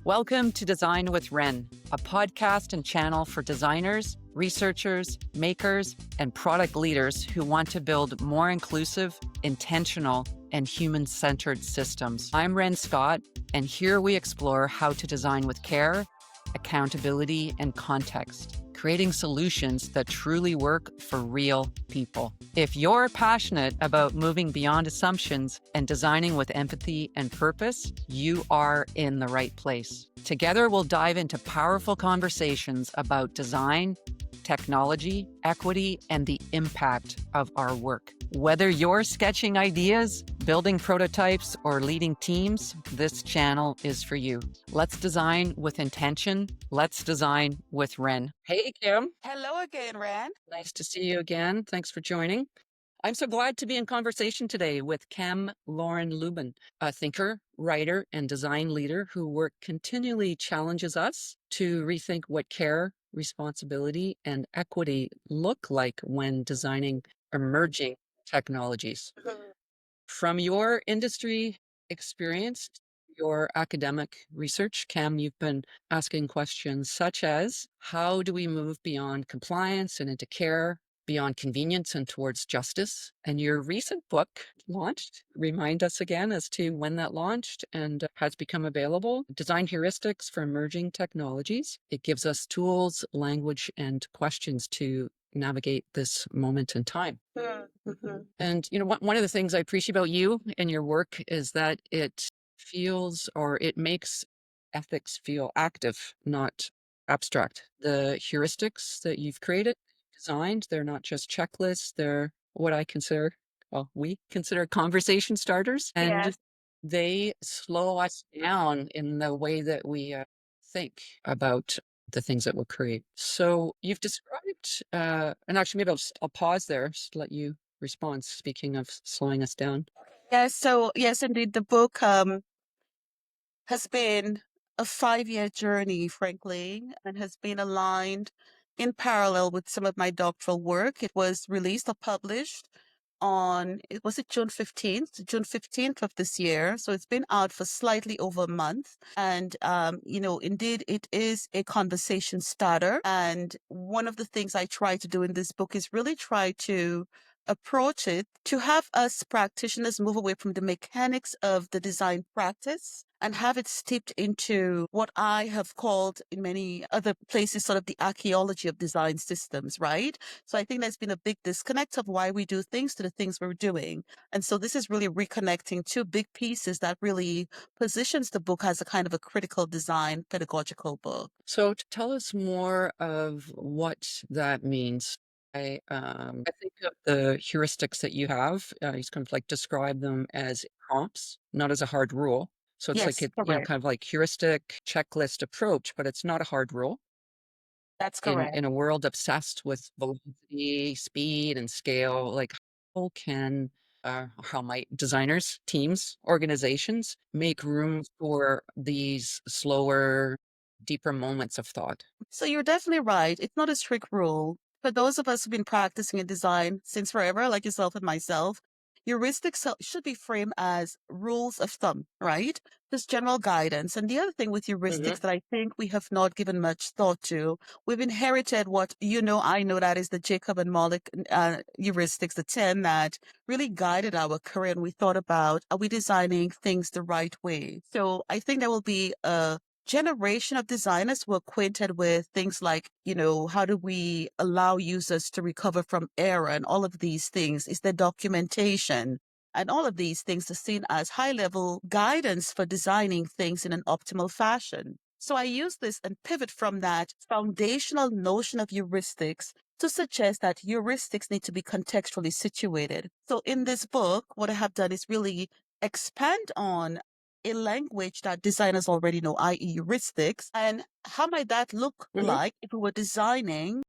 Welcome to Design with Renn, a podcast and channel for designers, researchers, makers, and product leaders who want to build more inclusive, intentional, and human-centered systems. I'm Renn Scott, and here we explore how to design with care, accountability, and context, creating solutions that truly work for real people. If you're passionate about moving beyond assumptions and designing with empathy and purpose, you are in the right place. Together, we'll dive into powerful conversations about design, technology, equity, and the impact of our work. Whether you're sketching ideas, building prototypes, or leading teams, this channel is for you. Let's design with intention. Let's design with Renn. Hey, Kem. Hello again, Renn. Nice to see you again. Thanks for joining. I'm so glad to be in conversation today with Kem Laurin-Lubin, a thinker, writer, and design leader who work continually challenges us to rethink what care, responsibility, and equity look like when designing emerging technologies. From your industry experience, your academic research, Kem, you've been asking questions such as, how do we move beyond compliance and into care, beyond convenience and towards justice? And your recent book launched. Remind us again as to when that launched and has become available. Design Heuristics for Emerging Technologies. It gives us tools, language, and questions to navigate this moment in time. And, one of the things I appreciate about you and your work is that it makes ethics feel active, not abstract. The heuristics that you've created, designed, they're not just checklists, they're what we consider conversation starters. And Yes. they slow us down in the way that we think about the things that we'll create. So you've described, and actually maybe I'll pause there, just to let you respond, speaking of slowing us down. Yes. So, yes, indeed, the book has been a 5-year journey, frankly, and has been aligned in parallel with some of my doctoral work. It was released or published on, was it June 15th? June 15th of this year. So it's been out for slightly over a month. And, indeed, it is a conversation starter. And one of the things I try to do in this book is really try to approach it to have us practitioners move away from the mechanics of the design practice and have it steeped into what I have called in many other places sort of the archaeology of design systems, right? So I think there's been a big disconnect of why we do things to the things we're doing. And so this is really reconnecting two big pieces that really positions the book as a kind of a critical design pedagogical book. So tell us more of what that means. I think of the heuristics that you have. You kind of like describe them as prompts, not as a hard rule. So it's like Yes, correct. kind of like heuristic checklist approach, but it's not a hard rule. That's In correct. a world obsessed with velocity, speed, and scale, like how might designers, teams, organizations make room for these slower, deeper moments of thought? So you're definitely right. It's not a strict rule. For those of us who've been practicing in design since forever, like yourself and myself, heuristics should be framed as rules of thumb, right? Just general guidance. And the other thing with heuristics that I think we have not given much thought to, we've inherited what I know that is the Jacob and Moloch heuristics, the 10 that really guided our career. And we thought about, are we designing things the right way? So I think there will be a generation of designers were acquainted with things like, how do we allow users to recover from error and all of these things? Is there documentation? And all of these things are seen as high-level guidance for designing things in an optimal fashion. So I use this and pivot from that foundational notion of heuristics to suggest that heuristics need to be contextually situated. So in this book, what I have done is really expand on a language that designers already know, i.e. heuristics, and how might that look like if we were designing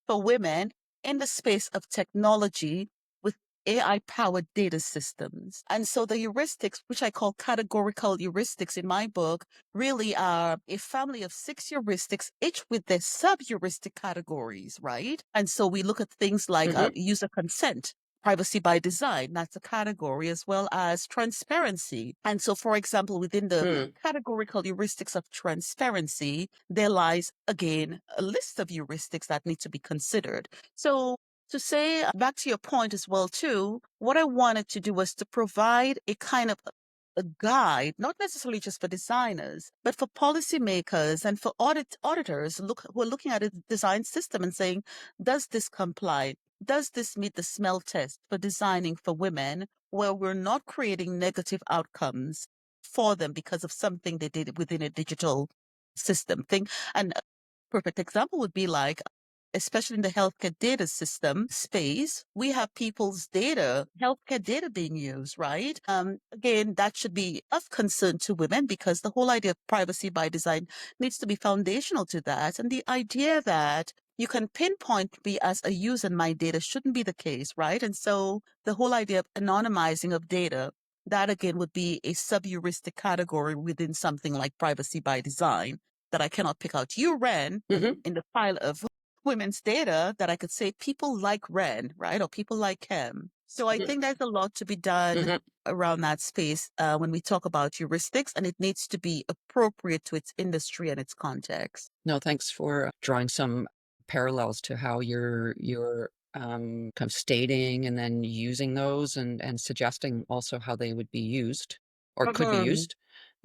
for women in the space of technology with AI-powered data systems. And so the heuristics, which I call categorical heuristics in my book, really are a family of 6 heuristics, each with their sub-heuristic categories, right? And so we look at things like user consent, privacy by design, that's a category, as well as transparency. And so, for example, within the categorical heuristics of transparency, there lies, again, a list of heuristics that need to be considered. So, to say, back to your point as well, too, what I wanted to do was to provide a kind of a guide, not necessarily just for designers, but for policymakers and for auditors who are looking at a design system and saying, does this comply? Does this meet the smell test for designing for women, where we're not creating negative outcomes for them because of something they did within a digital system thing? And a perfect example would be like, especially in the healthcare data system space, we have people's data, healthcare data being used, right? Again, that should be of concern to women, because the whole idea of privacy by design needs to be foundational to that. And the idea that you can pinpoint me as a user and my data shouldn't be the case, right? And so the whole idea of anonymizing of data, that again would be a sub-heuristic category within something like privacy by design, that I cannot pick out you, Ren, in the pile of women's data, that I could say people like Ren, right? Or people like Kem. So I think there's a lot to be done around that space when we talk about heuristics, and it needs to be appropriate to its industry and its context. No, thanks for drawing some parallels to how you're kind of stating and then using those and suggesting also how they would be used or could be Mhm. used.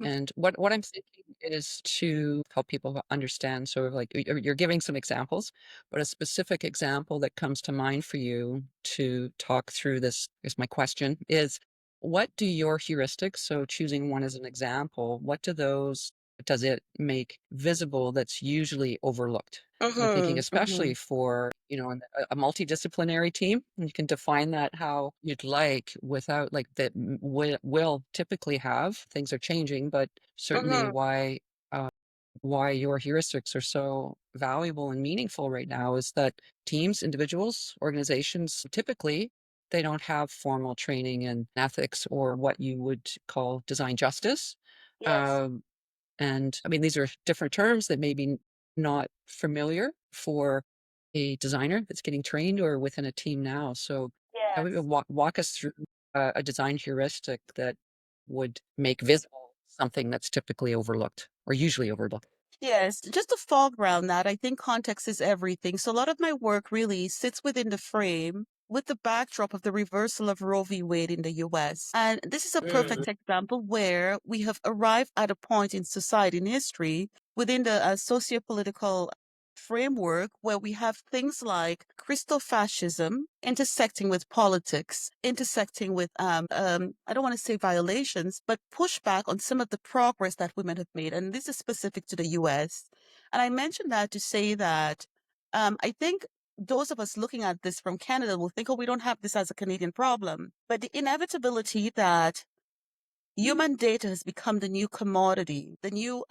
And what I'm thinking is to help people understand sort of like you're giving some examples, but a specific example that comes to mind for you to talk through this is my question is what do your heuristics, so choosing one as an example, what do those does it make visible that's usually overlooked? I'm thinking Mhm. especially Mhm. for, a multidisciplinary team, and you can define that how you'd like without like that will typically have, things are changing, but certainly Mhm. uh, why your heuristics are so valuable and meaningful right now is that teams, individuals, organizations, typically they don't have formal training in ethics or what you would call design justice. Yes. Um, and I mean, these are different terms that may be not familiar for a designer that's getting trained or within a team now. So, Yes. walk us through a design heuristic that would make visible something that's typically overlooked or usually overlooked. Yes, just to foreground that, I think context is everything. So a lot of my work really sits within the frame with the backdrop of the reversal of Roe v. Wade in the US. And this is a perfect example where we have arrived at a point in society, in history, within the socio-political framework, where we have things like Christofascism intersecting with politics, intersecting with, I don't want to say violations, but pushback on some of the progress that women have made. And this is specific to the US. And I mentioned that to say that I think those of us looking at this from Canada will think, oh, we don't have this as a Canadian problem. But the inevitability that human data has become the new commodity, the new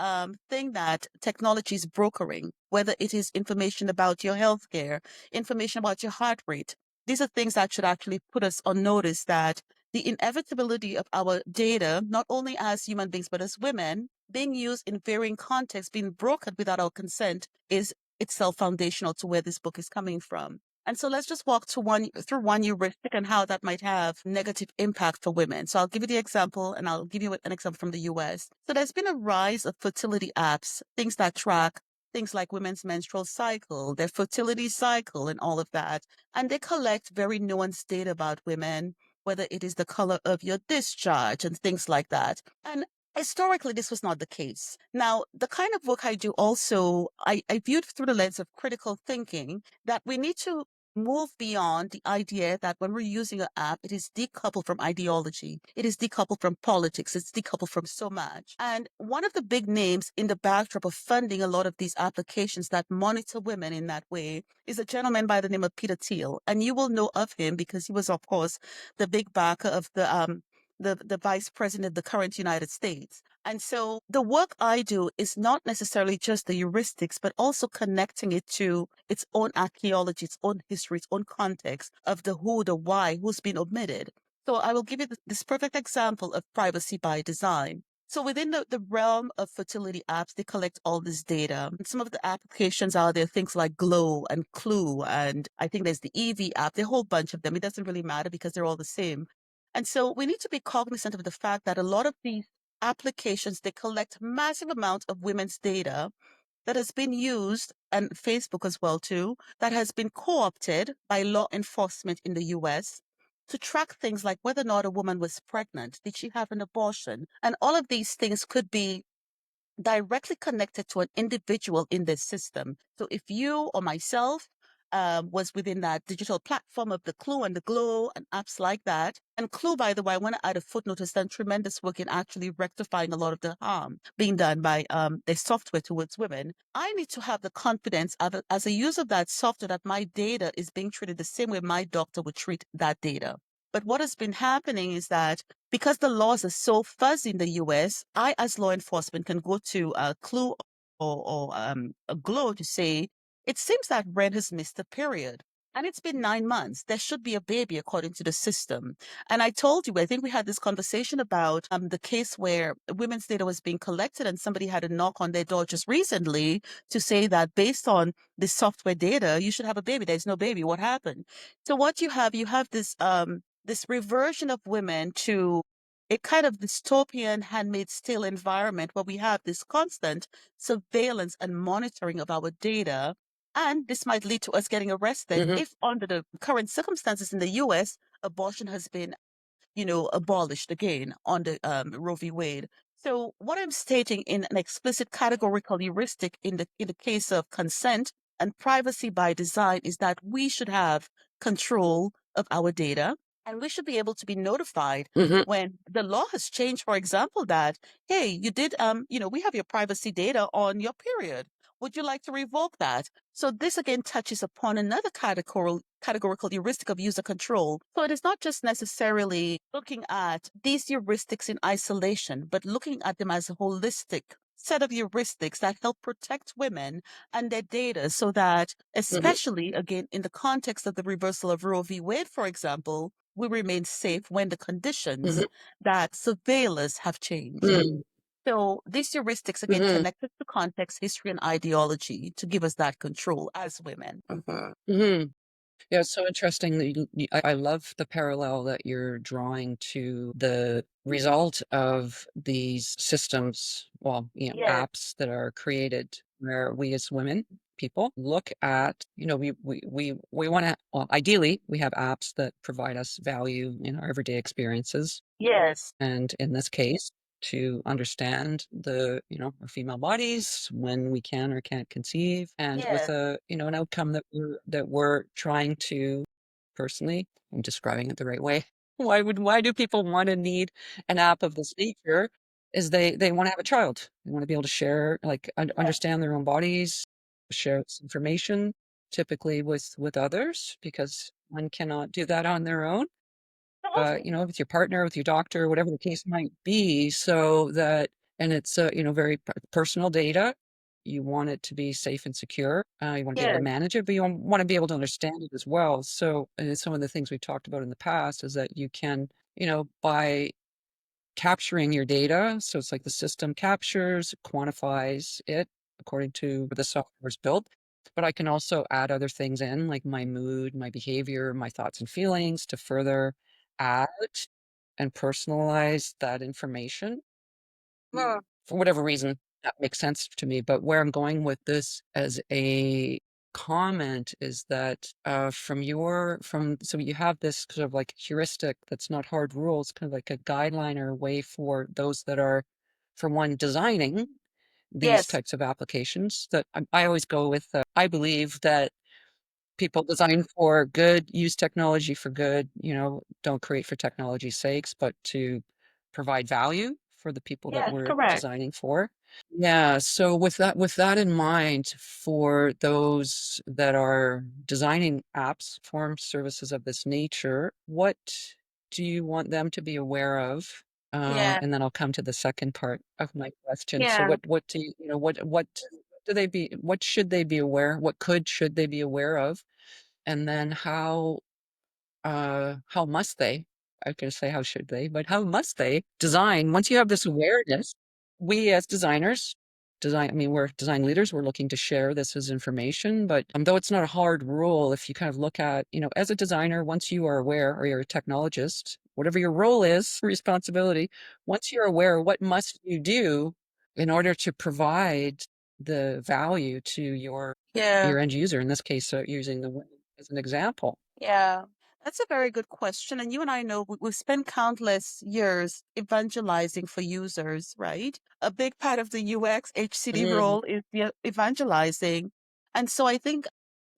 thing that technology is brokering, whether it is information about your healthcare, information about your heart rate. These are things that should actually put us on notice that the inevitability of our data, not only as human beings, but as women, being used in varying contexts, being brokered without our consent, is itself foundational to where this book is coming from. And so let's just walk through one heuristic and how that might have negative impact for women. So I'll give you the example, and I'll give you an example from the US. So there's been a rise of fertility apps, things that track things like women's menstrual cycle, their fertility cycle, and all of that. And they collect very nuanced data about women, whether it is the color of your discharge and things like that. And historically, this was not the case. Now, the kind of work I do also, I viewed through the lens of critical thinking, that we need to move beyond the idea that when we're using an app, it is decoupled from ideology. It is decoupled from politics. It's decoupled from so much. And one of the big names in the backdrop of funding a lot of these applications that monitor women in that way is a gentleman by the name of Peter Thiel. And you will know of him because he was, of course, the big backer of the vice president of the current United States. And so the work I do is not necessarily just the heuristics, but also connecting it to its own archaeology, its own history, its own context of the who, the why, who's been omitted. So I will give you this perfect example of privacy by design. So within the realm of fertility apps, they collect all this data. And some of the applications out there, things like Glow and Clue, and I think there's the EV app, there are a whole bunch of them. It doesn't really matter because they're all the same. And so we need to be cognizant of the fact that a lot of these applications, they collect massive amounts of women's data that has been used, and Facebook as well too, that has been co-opted by law enforcement in the US to track things like whether or not a woman was pregnant, did she have an abortion? And all of these things could be directly connected to an individual in this system. So if you or myself was within that digital platform of the Clue and the Glow and apps like that, and Clue, by the way, I want to add a footnote, has done tremendous work in actually rectifying a lot of the harm being done by their software towards women. I need to have the confidence as a user of that software that my data is being treated the same way my doctor would treat that data. But what has been happening is that because the laws are so fuzzy in the US, I, as law enforcement, can go to a Clue or a Glow to say, it seems that Ren has missed a period. And it's been 9 months. There should be a baby according to the system. And I told you, I think we had this conversation about the case where women's data was being collected and somebody had a knock on their door just recently to say that based on the software data, you should have a baby. There's no baby. What happened? So what you have this reversion of women to a kind of dystopian Handmaid's Tale environment where we have this constant surveillance and monitoring of our data. And this might lead to us getting arrested Hmm. if, under the current circumstances in the US, abortion has been abolished again under Roe v. Wade. So what I'm stating in an explicit categorical heuristic in the case of consent and privacy by design is that we should have control of our data and we should be able to be notified Hmm. when the law has changed, for example, that, hey, you did, we have your privacy data on your period. Would you like to revoke that? So this again touches upon another categorical heuristic of user control. So it is not just necessarily looking at these heuristics in isolation, but looking at them as a holistic set of heuristics that help protect women and their data so that, Hmm. especially again, in the context of the reversal of Roe v. Wade, for example, we remain safe when the conditions Hmm. that surveil us have changed. Hmm. So these heuristics again Hmm. connected to context, history, and ideology to give us that control as women. Hmm. Yeah, it's so interesting that I love the parallel that you're drawing to the result of these systems, well, Yes, apps that are created where we as women, people look at, we want to, well, ideally, we have apps that provide us value in our everyday experiences. yes, And in this case, to understand our female bodies when we can or can't conceive, and with yes, an outcome that we're trying to personally, I'm describing it the right way. Why do people want to need an app of this nature? Is they want to have a child. They want to be able to share, like yes. understand their own bodies, share this information, typically with others, because one cannot do that on their own, Absolutely. with your partner, with your doctor, whatever the case might be, so that, and it's, very personal data. You want it to be safe and secure. You want to be able to Yes, manage it, but you want to be able to understand it as well. So, and some of the things we've talked about in the past is that you can, by capturing your data. So it's like the system captures, quantifies it according to where the software is built. But I can also add other things in, like my mood, my behavior, my thoughts and feelings, to further add and personalize that information. For whatever reason, that makes sense to me. But where I'm going with this as a comment is that, so you have this sort of like heuristic that's not hard rules, kind of like a guideline or a way for those that are, for one, designing these yes, types of applications. That I always go with, I believe that people design for good, use technology for good, don't create for technology's sakes, but to provide value for the people that yes, we're correct. designing for. Yeah, so with that in mind, for those that are designing apps, form services of this nature, what do you want them to be aware of? Yeah, And then I'll come to the second part of my question. So yeah, what do what should they be aware? Should they be aware of? And then how must they? I was gonna say how should they, but how must they design once you have this awareness, we as designers design I mean, we're design leaders, we're looking to share this as information, but, though it's not a hard rule, if you kind of look at, as a designer, once you are aware or you're a technologist, whatever your role is, responsibility, once you're aware, what must you do in order to provide the value to Yeah. your end user, in this case, using the women as an example? Yeah, that's a very good question. And you and I know we've spent countless years evangelizing for users, right? A big part of the UX HCD Mhm, role is the evangelizing. And so I think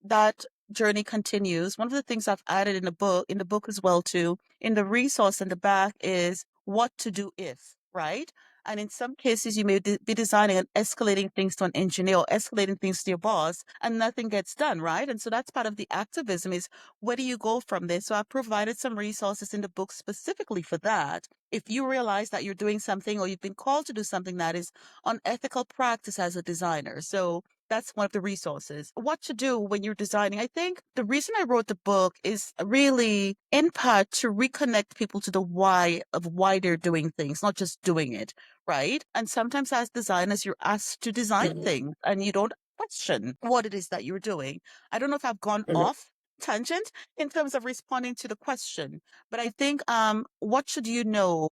that journey continues. One of the things I've added in the book as well too, in the resource in the back is what to do if, right? And in some cases, you may be designing and escalating things to an engineer or escalating things to your boss, and nothing gets done, right? And so that's part of the activism is where do you go from this? So I provided some resources in the book specifically for that. If you realize that you're doing something or you've been called to do something that is unethical practice as a designer. So that's one of the resources. What to do when you're designing. I think the reason I wrote the book is really in part to reconnect people to the why of why they're doing things, not just doing it, right? And sometimes as designers, you're asked to design mhm, things and you don't question what it is that you're doing. I don't know if I've gone mhm, off tangent in terms of responding to the question, but I think what should you know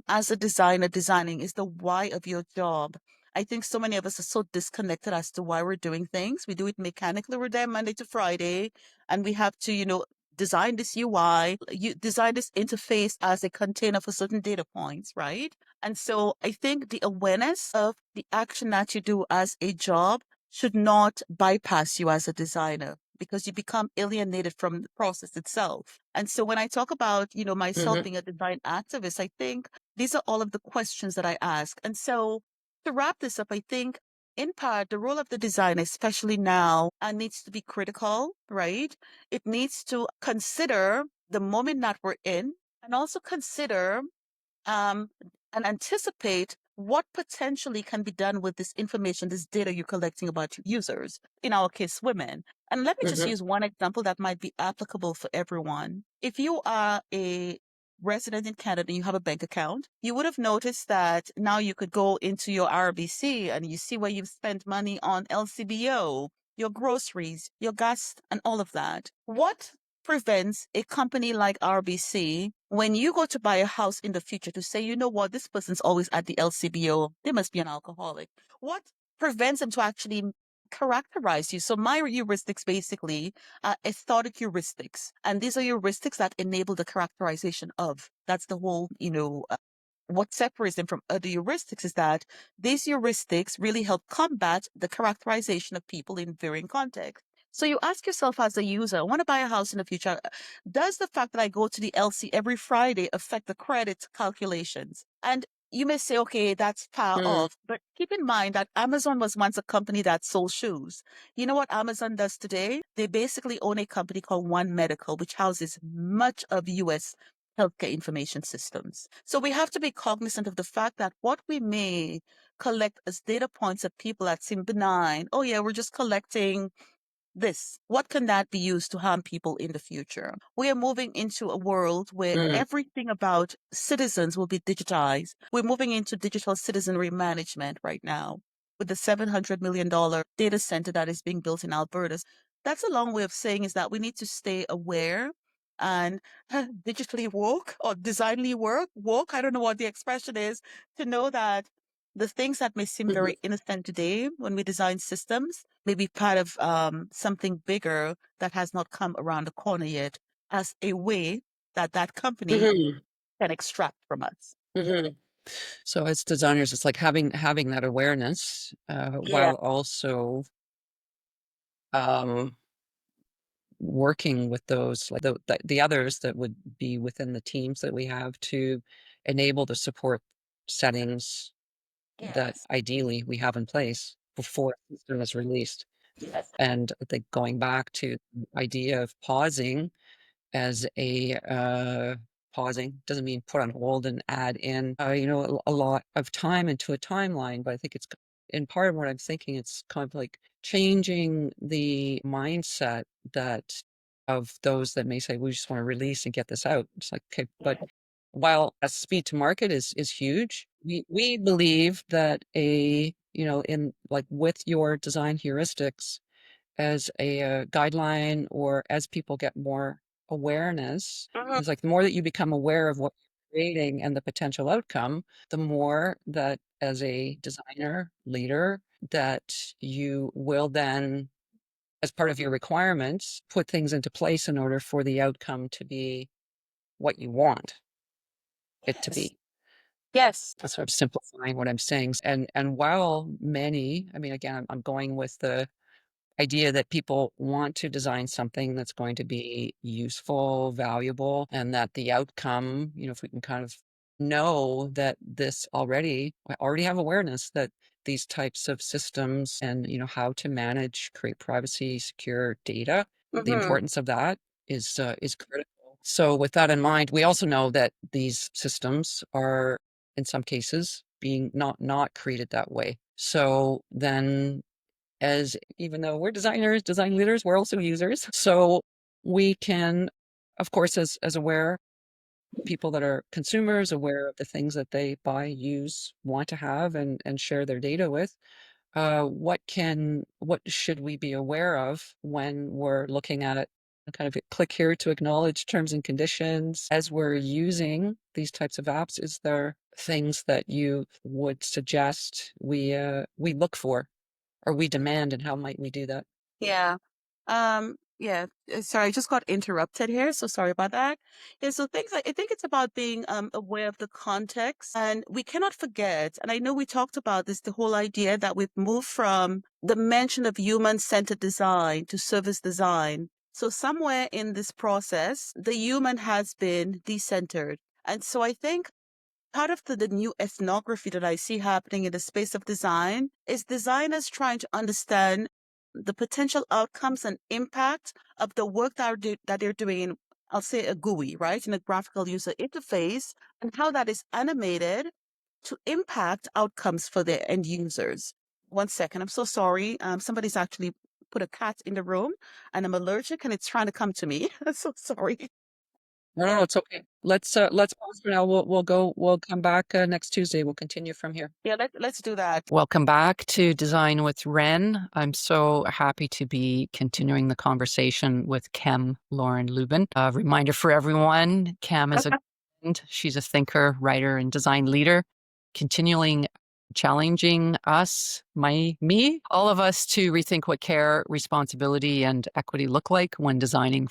as a designer designing is the why of your job. I think so many of us are so disconnected as to why we're doing things. We do it mechanically. We're there Monday to Friday, and we have to, design this UI, you design this interface as a container for certain data points, right? And so I think the awareness of the action that you do as a job should not bypass you as a designer because you become alienated from the process itself. And so when I talk about, myself mhm, being a design activist, I think these are all of the questions that I ask. And so to wrap this up, I think in part, the role of the designer, especially now, needs to be critical, right? It needs to consider the moment that we're in and also consider um, and anticipate what potentially can be done with this information, this data you're collecting about users, in our case, women. And let me just mhm, use one example that might be applicable for everyone. If you are a resident in Canada and you have a bank account, you would have noticed that now you could go into your RBC and you see where you've spent money on LCBO, your groceries, your gas, and all of that. What prevents a company like RBC when you go to buy a house in the future to say, you know what, this person's always at the LCBO, they must be an alcoholic? What prevents them to actually characterize you? So my heuristics basically are aesthetic heuristics, and these are heuristics that enable the characterization of. That's the whole, what separates them from other heuristics is that these heuristics really help combat the characterization of people in varying contexts. So you ask yourself as a user, I want to buy a house in the future. Does the fact that I go to the LC every Friday affect the credit calculations? And you may say, okay, that's far mhm, off, but keep in mind that Amazon was once a company that sold shoes. You know what Amazon does today? They basically own a company called One Medical, which houses much of US healthcare information systems. So we have to be cognizant of the fact that what we may collect as data points of people that seem benign, oh yeah, we're just collecting this. What can that be used to harm people in the future? We are moving into a world where mhm, everything about citizens will be digitized. We're moving into digital citizenry management right now with the $700 million data center that is being built in Alberta. That's a long way of saying is that we need to stay aware and digitally woke or designly woke. I don't know what the expression is to know that the things that may seem mhm, very innocent today when we design systems may be part of something bigger that has not come around the corner yet as a way that that company mhm, can extract from us. mhm. So as designers, it's like having that awareness, Yeah. while also, um, working with those, like, the others that would be within the teams that we have to enable the support settings that Yes. ideally we have in place before a system is released. Yes. And I think going back to the idea of pausing as pausing doesn't mean put on hold and add in, a lot of time into a timeline, but I think it's in part of what I'm thinking, it's kind of like changing the mindset that of those that may say, we just want to release and get this out. It's like, okay, but while a speed to market is huge, we believe that in like with your design heuristics as a guideline, or as people get more awareness, Mhm. it's like the more that you become aware of what you're creating and the potential outcome, the more that as a designer leader that you will then, as part of your requirements, put things into place in order for the outcome to be what you want it to Yes. be. Yes. That's sort of simplifying what I'm saying. And while many, I mean, again, I'm going with the idea that people want to design something that's going to be useful, valuable, and that the outcome, if we can kind of know that I already have awareness that these types of systems and, how to manage, create privacy, secure data, the Hmm. importance of that is critical. So with that in mind, we also know that these systems are in some cases being not created that way. So then, as even though we're designers, design leaders, we're also users. So we can, of course, as aware people that are consumers, aware of the things that they buy, use, want to have, and share their data with. What should we be aware of when we're looking at it? Kind of click here to acknowledge terms and conditions as we're using these types of apps. Is there things that you would suggest we look for, or we demand, and how might we do that? Yeah. Yeah. Sorry, I just got interrupted here, so sorry about that. Yeah, so things I think it's about being aware of the context, and we cannot forget, and I know we talked about this, the whole idea that we've moved from the mention of human-centered design to service design. So somewhere in this process, the human has been decentered. And so I think part of the new ethnography that I see happening in the space of design is designers trying to understand the potential outcomes and impact of the work that they're doing in, I'll say, a GUI, right, in a graphical user interface, and how that is animated to impact outcomes for their end users. One second, I'm so sorry. Somebody's actually put a cat in the room, and I'm allergic, and it's trying to come to me. I'm so sorry. No, it's okay. Let's pause for now. We'll come back next Tuesday. We'll continue from here. Yeah, let's do that. Welcome back to Design with Renn. I'm so happy to be continuing the conversation with Kem Laurin-Lubin. A reminder for everyone, Kem is she's a thinker, writer, and design leader, continuing challenging all of us to rethink what care, responsibility, and equity look like when designing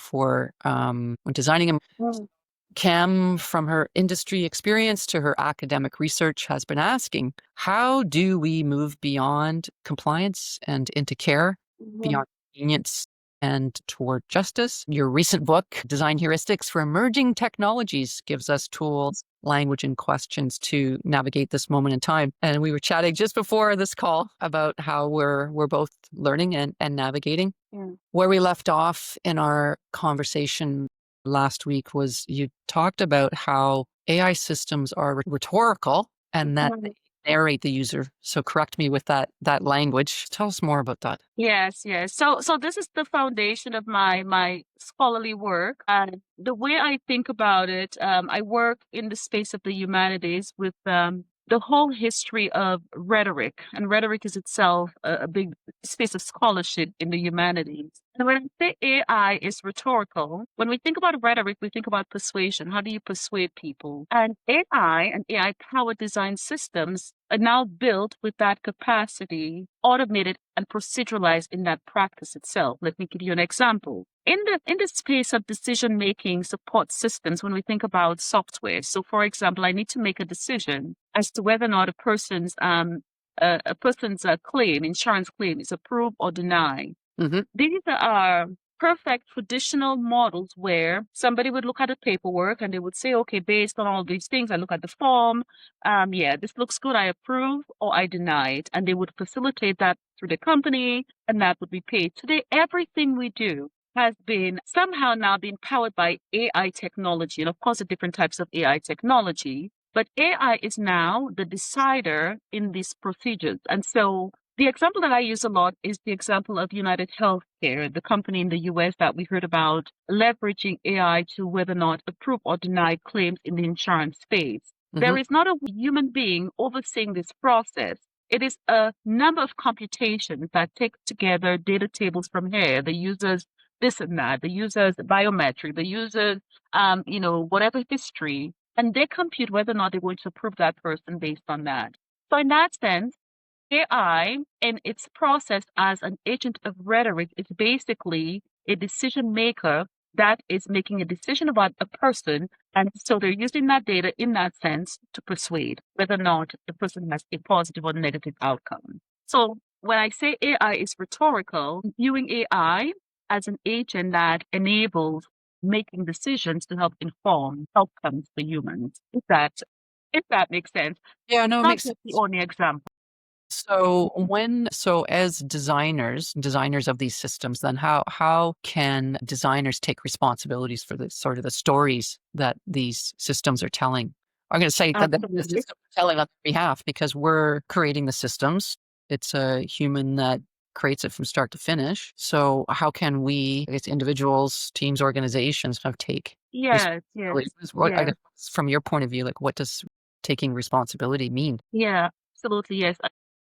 Mm. Cam, from her industry experience to her academic research, has been asking, how do we move beyond compliance and into care, Mhm. beyond convenience and toward justice? Your recent book, Design Heuristics for Emerging Technologies, gives us tools, language, and questions to navigate this moment in time. And we were chatting just before this call about how we're both learning and navigating. Yeah. Where we left off in our conversation last week was you talked about how AI systems are rhetorical and that they Mhm. narrate the user. So correct me with that language. Tell us more about that. Yes, yes. So this is the foundation of my scholarly work, and the way I think about it, I work in the space of the humanities with the whole history of rhetoric, and rhetoric is itself a big space of scholarship in the humanities. And when I say AI is rhetorical, when we think about rhetoric, we think about persuasion. How do you persuade people? And AI and AI-powered design systems are now built with that capacity, automated and proceduralized in that practice itself. Let me give you an example. In the space of decision making support systems, when we think about software, so for example, I need to make a decision as to whether or not a person's claim, insurance claim, is approved or denied. Mm-hmm. These are perfect traditional models where somebody would look at the paperwork and they would say, okay, based on all these things, I look at the form. Yeah, this looks good. I approve or I deny it. And they would facilitate that through the company and that would be paid. Today, everything we do has been somehow now being powered by AI technology. And of course, the different types of AI technology. But AI is now the decider in these procedures. And so The example that I use a lot is the example of United Healthcare, the company in the US that we heard about leveraging AI to whether or not approve or deny claims in the insurance space. Hmm. There is not a human being overseeing this process. It is a number of computations that take together data tables from here. The users this and that, the users biometric, the users, whatever history, and they compute whether or not they're going to approve that person based on that. So in that sense, AI in its process as an agent of rhetoric is basically a decision maker that is making a decision about a person. And so they're using that data in that sense to persuade whether or not the person has a positive or negative outcome. So when I say AI is rhetorical, I'm viewing AI as an agent that enables making decisions to help inform outcomes for humans. If that makes sense. Yeah, no, it Not makes just the sense. only example. So as designers of these systems, then how can designers take responsibilities for the sort of the stories that these systems are telling? I'm going to say that the Absolutely. system is telling on their behalf because we're creating the systems. It's a human that creates it from start to finish. So how can we, I guess, individuals, teams, organizations, kind of take Yes, responsibility? yes, I yes, guess, from your point of view, like what does taking responsibility mean? yeah, absolutely, yes.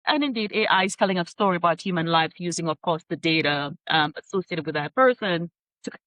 And indeed, AI is telling a story about human life using, of course, the data associated with that person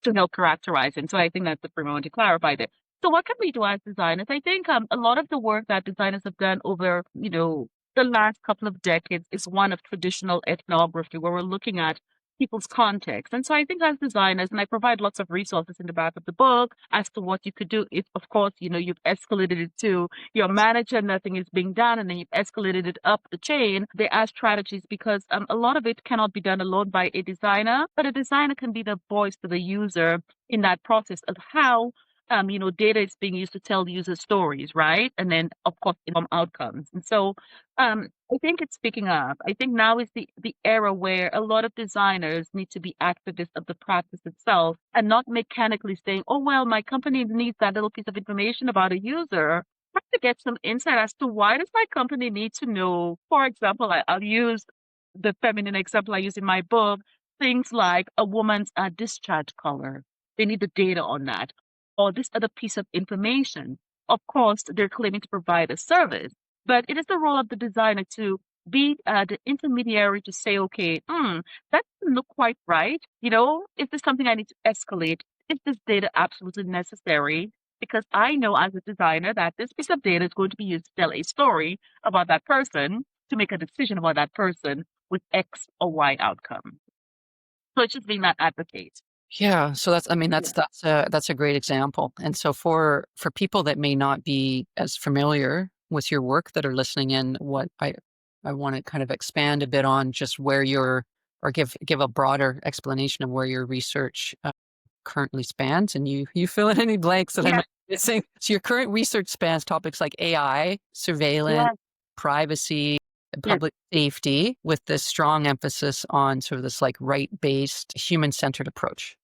to help characterize it. So I think that's the point I want to clarify there. So what can we do as designers? I think a lot of the work that designers have done over, the last couple of decades is one of traditional ethnography, where we're looking at people's context. And so I think as designers, and I provide lots of resources in the back of the book as to what you could do if, of course, you've escalated it to your manager, nothing is being done, and then you've escalated it up the chain. There are strategies because a lot of it cannot be done alone by a designer, but a designer can be the voice to the user in that process of how data is being used to tell user stories, right? And then, of course, inform outcomes. And so, I think it's picking up. I think now is the era where a lot of designers need to be activists of the practice itself and not mechanically saying, oh, well, my company needs that little piece of information about a user. Have to get some insight as to why does my company need to know. For example, I'll use the feminine example I use in my book, things like a woman's discharge color. They need the data on that. Or this other piece of information. Of course, they're claiming to provide a service, but it is the role of the designer to be the intermediary to say, okay, that doesn't look quite right. Is this something I need to escalate? Is this data absolutely necessary? Because I know as a designer that this piece of data is going to be used to tell a story about that person, to make a decision about that person with X or Y outcome. So it's just being that advocate. Yeah, so that's I mean, Yeah. that's a great example. And so for people that may not be as familiar with your work that are listening in, what I want to kind of expand a bit on just where your or give a broader explanation of where your research currently spans, and you fill in any blanks that I Yeah. might be missing. So your current research spans topics like AI, surveillance, Yeah. privacy, and Yeah. public safety, with this strong emphasis on sort of this like right-based, human-centered approach.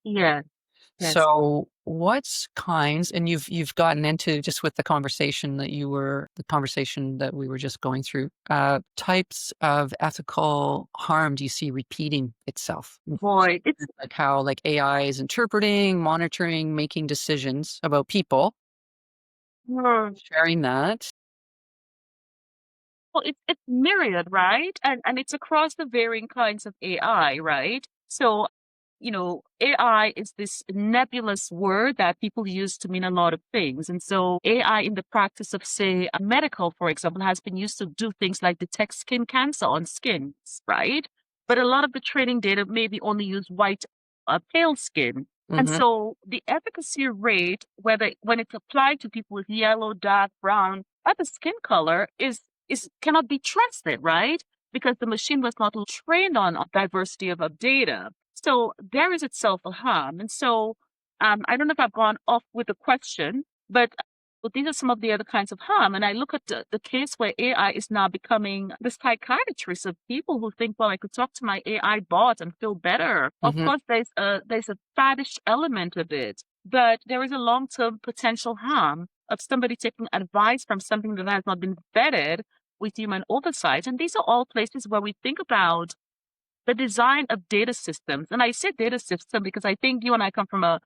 Yeah. Yes. So what's kinds, and you've gotten into just with the conversation that we were just going through, types of ethical harm do you see repeating itself? Boy, it's Like how like AI is interpreting, monitoring, making decisions about people, mm, sharing that. well, it's myriad, right? And it's across the varying kinds of AI, right? So, AI is this nebulous word that people use to mean a lot of things. And so AI in the practice of, say, medical, for example, has been used to do things like detect skin cancer on skins, right? But a lot of the training data maybe only use white, pale skin. And Hmm. so the efficacy rate, whether when it's applied to people with yellow, dark, brown, other skin color is cannot be trusted, right? Because the machine was not trained on a diversity of data. So there is itself a harm. And so I don't know if I've gone off with the question, but these are some of the other kinds of harm. And I look at the case where AI is now becoming the psychiatrist of people who think, well, I could talk to my AI bot and feel better. Of Hmm. course, there's a faddish element of it, but there is a long-term potential harm of somebody taking advice from something that has not been vetted with human oversight. And these are all places where we think about the design of data systems. And I say data system because I think you and I come from a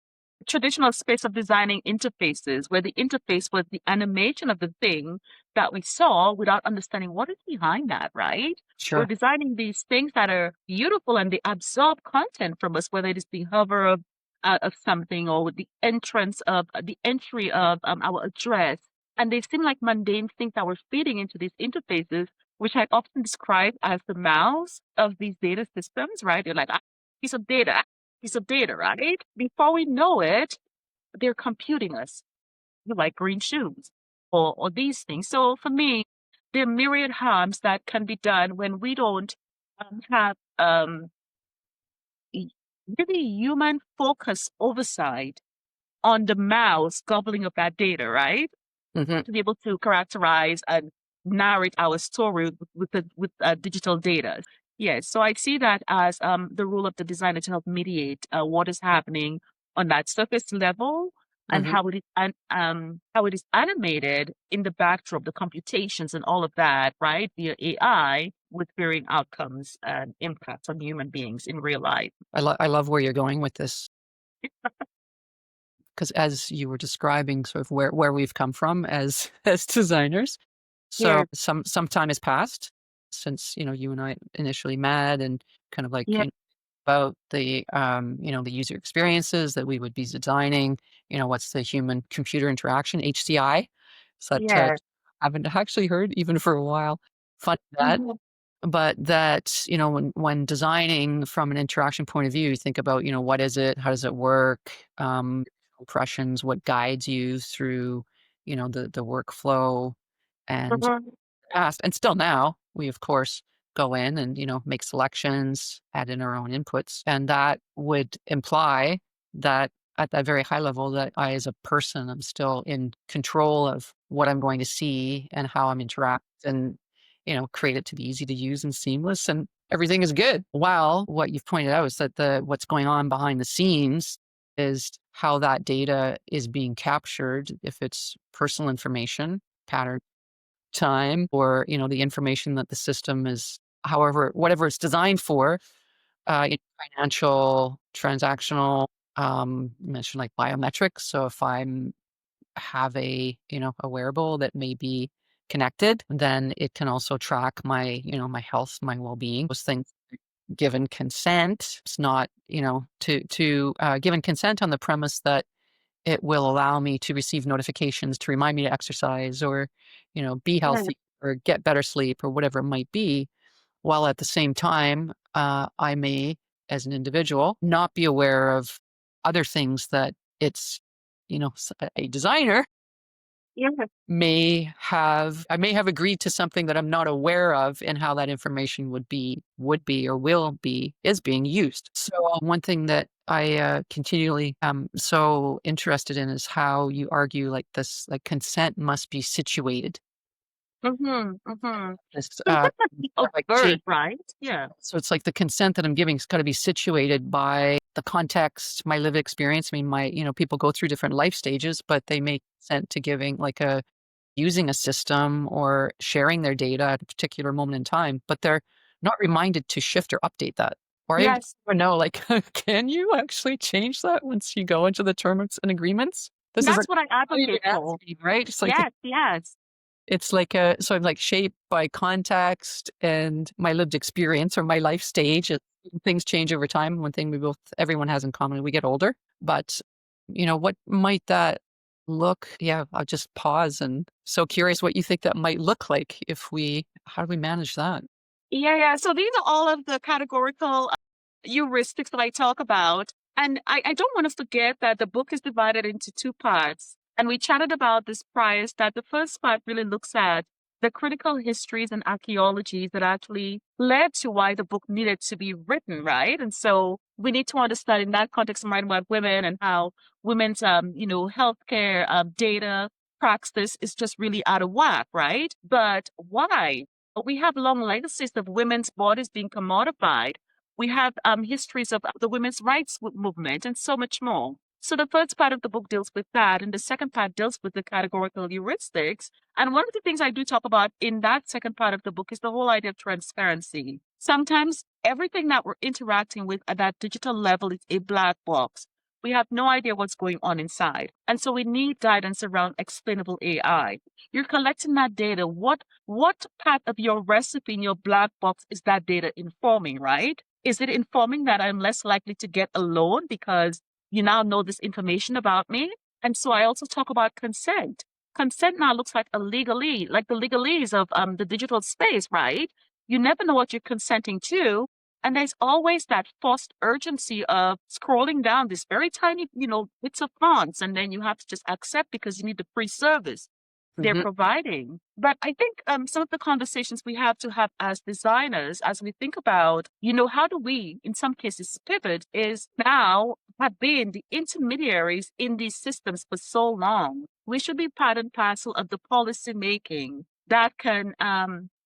traditional space of designing interfaces where the interface was the animation of the thing that we saw without understanding what is behind that, right? We're Sure. designing these things that are beautiful and they absorb content from us, whether it is the hover of something or with the entrance of the entry of our address. And they seem like mundane things that we're feeding into these interfaces, which I often describe as the mouths of these data systems, right? They're like, piece of data, right? Before we know it, they're computing us, like green shoes or these things. So for me, there are myriad harms that can be done when we don't have really human focus oversight on the mouse gobbling up that data, right? Hmm. To be able to characterize and narrate our story with digital data. Yes, so I see that as the role of the designer to help mediate what is happening on that surface level and Hmm. how it is animated in the backdrop, the computations and all of that, right, via AI with varying outcomes and impacts on human beings in real life. I love where you're going with this, because as you were describing sort of where we've come from as as designers. So Yes, some time has passed since, you and I initially met, and kind of like, yes, about the, the user experiences that we would be designing, what's the human computer interaction, HCI. So that, yes. I haven't actually heard even for a while. Fun that. Mhm. But that, when designing from an interaction point of view, you think about, what is it? How does it work? Impressions, what guides you through, the workflow, and Mhm. past and still now, we of course go in and, make selections, add in our own inputs. And that would imply that at that very high level that I as a person, I'm still in control of what I'm going to see and how I'm interact, and, create it to be easy to use and seamless, and everything is good. While what you've pointed out is that the what's going on behind the scenes is how that data is being captured, if it's personal information, pattern, time, or the information that the system is, however, whatever it's designed for, financial, transactional, you mentioned like biometrics. So if I'm have a wearable that may be connected, then it can also track my, my health, my well-being, those things. Given consent, it's not, given consent on the premise that it will allow me to receive notifications to remind me to exercise, or, be Yeah. healthy or get better sleep or whatever it might be. While at the same time, I may, as an individual, not be aware of other things that it's, a designer Yeah. I may have agreed to something that I'm not aware of, and how that information would be or will be is being used. So one thing that I continually am so interested in is how you argue like this, like consent must be situated. Mhm, mhm. This Consent must be sort of like overt, right? Yeah. so it's like the consent that I'm giving has got to be situated by the context, my lived experience. I mean, people go through different life stages, but they make consent to giving like a using a system or sharing their data at a particular moment in time, but they're not reminded to shift or update that. Or I Yes. even know, like, can you actually change that once you go into the terms and agreements? This is That's what I not even advocate for. asking, right? It's like Yes, yes. it's like a so I'm like shaped by context and my lived experience or my life stage. Things change over time. One thing everyone has in common, we get older. But what might that look? Yeah, I'll just pause, and so curious what you think that might look like if we. How do we manage that? Yeah, yeah. So these are all of the categorical heuristics that I talk about. And I don't want to forget that the book is divided into two parts. And we chatted about this prior, that the first part really looks at the critical histories and archaeologies that actually led to why the book needed to be written, right? And so we need to understand in that context, I'm writing about women and how women's, healthcare data practice is just really out of whack, right? But why? We have long legacies of women's bodies being commodified. We have histories of the women's rights movement and so much more. So the first part of the book deals with that, and the second part deals with the categorical heuristics. And one of the things I do talk about in that second part of the book is the whole idea of transparency. Sometimes everything that we're interacting with at that digital level is a black box. We have no idea what's going on inside. And so we need guidance around explainable AI. You're collecting that data. What part of your recipe in your black box is that data informing, right? Is it informing that I'm less likely to get a loan because you now know this information about me? And so I also talk about consent. Consent now looks like a legalese, like the legalese of the digital space, right? You never know what you're consenting to. And there's always that forced urgency of scrolling down this very tiny, bits of fonts, and then you have to just accept because you need the free service they're Mhm. providing. But I think some of the conversations we have to have as designers, as we think about, how do we, in some cases, pivot, is now have been the intermediaries in these systems for so long. We should be part and parcel of the policy making that can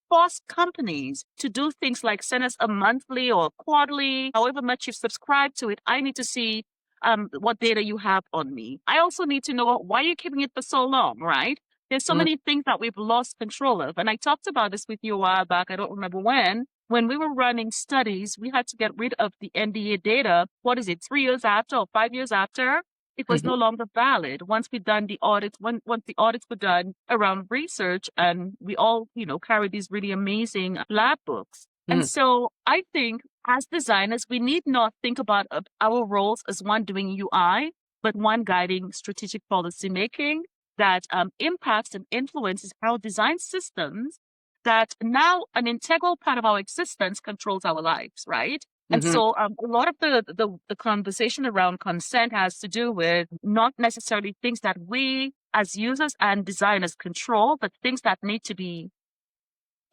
force companies to do things like send us a monthly or quarterly, however much you've subscribed to it. I need to see what data you have on me. I also need to know why you're keeping it for so long, right? There's so Mhm. many things that we've lost control of. And I talked about this with you a while back. I don't remember when. When we were running studies, we had to get rid of the NDA data. What is it, 3 years after or 5 years after? It was no Mhm. longer valid. Once we'd done the audits, once the audits were done around research, and we all, carried these really amazing lab books. And Mm. so I think as designers, we need not think about our roles as one doing UI, but one guiding strategic policy making that impacts and influences how design systems that now an integral part of our existence controls our lives, right? And Mhm. so a lot of the conversation around consent has to do with not necessarily things that we as users and designers control, but things that need to be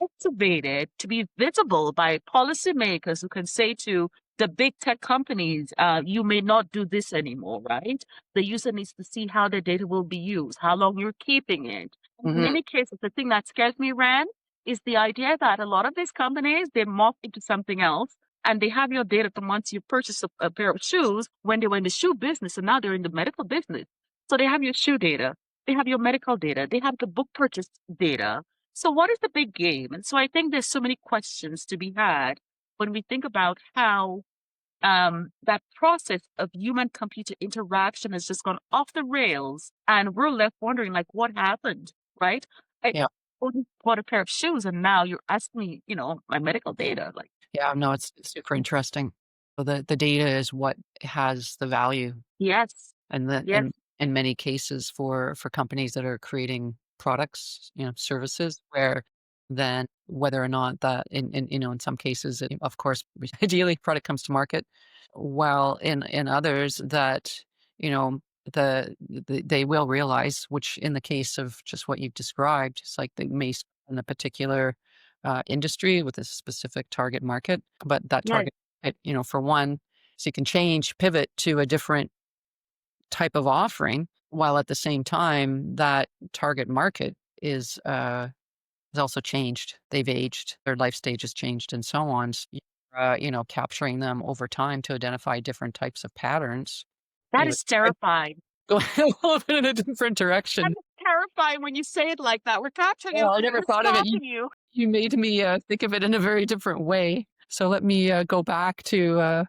activated to be visible by policymakers who can say to the big tech companies, you may not do this anymore, right? The user needs to see how the data will be used, how long you're keeping it. In Mhm. many cases, the thing that scares me, Ren, is the idea that a lot of these companies, they morph into something else and they have your data from once you purchase a pair of shoes when they were in the shoe business and now they're in the medical business. So they have your shoe data, they have your medical data, they have the book purchase data. So what is the big game? And so I think there's so many questions to be had when we think about how that process of human computer interaction has just gone off the rails and we're left wondering like what happened, right? I Yeah. only bought a pair of shoes and now you're asking me, my medical data. Like, Yeah. No, it's super interesting. So the data is what has the value, yes, and the yes, in many cases for companies that are creating products, services, where then whether or not that in some cases, of course, ideally product comes to market, while in others that, you know, they will realize, which in the case of just what you've described, it's like they may in a particular industry with a specific target market, but that yes. target, for one, so you can pivot to a different type of offering, while at the same time that target market is also changed. They've aged, their life stage has changed, and so on. So capturing them over time to identify different types of patterns. That Anyway, is I terrifying. go a little bit in a different That direction. is terrifying when you say it like that. We're capturing you, Well, I never we're thought of it. stalking you. You made me think of it in a very different way. So let me go back to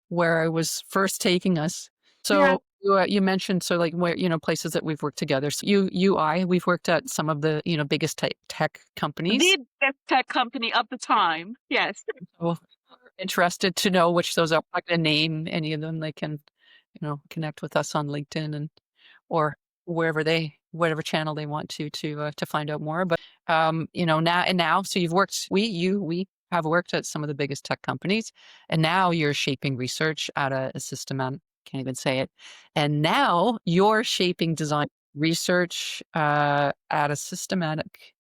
where I was first taking us. Yeah. So you mentioned, so like where, places that we've worked together. So we've worked at some of the, biggest tech companies. The best tech company of the time. Yes. So interested to know which those are. I'm not going to name any of them. They can, connect with us on LinkedIn and or whatever channel they want to find out more. But now, so we have worked at some of the biggest tech companies, and now you're shaping research at a systematic. Can't even say it. And now you're shaping design research at a systematic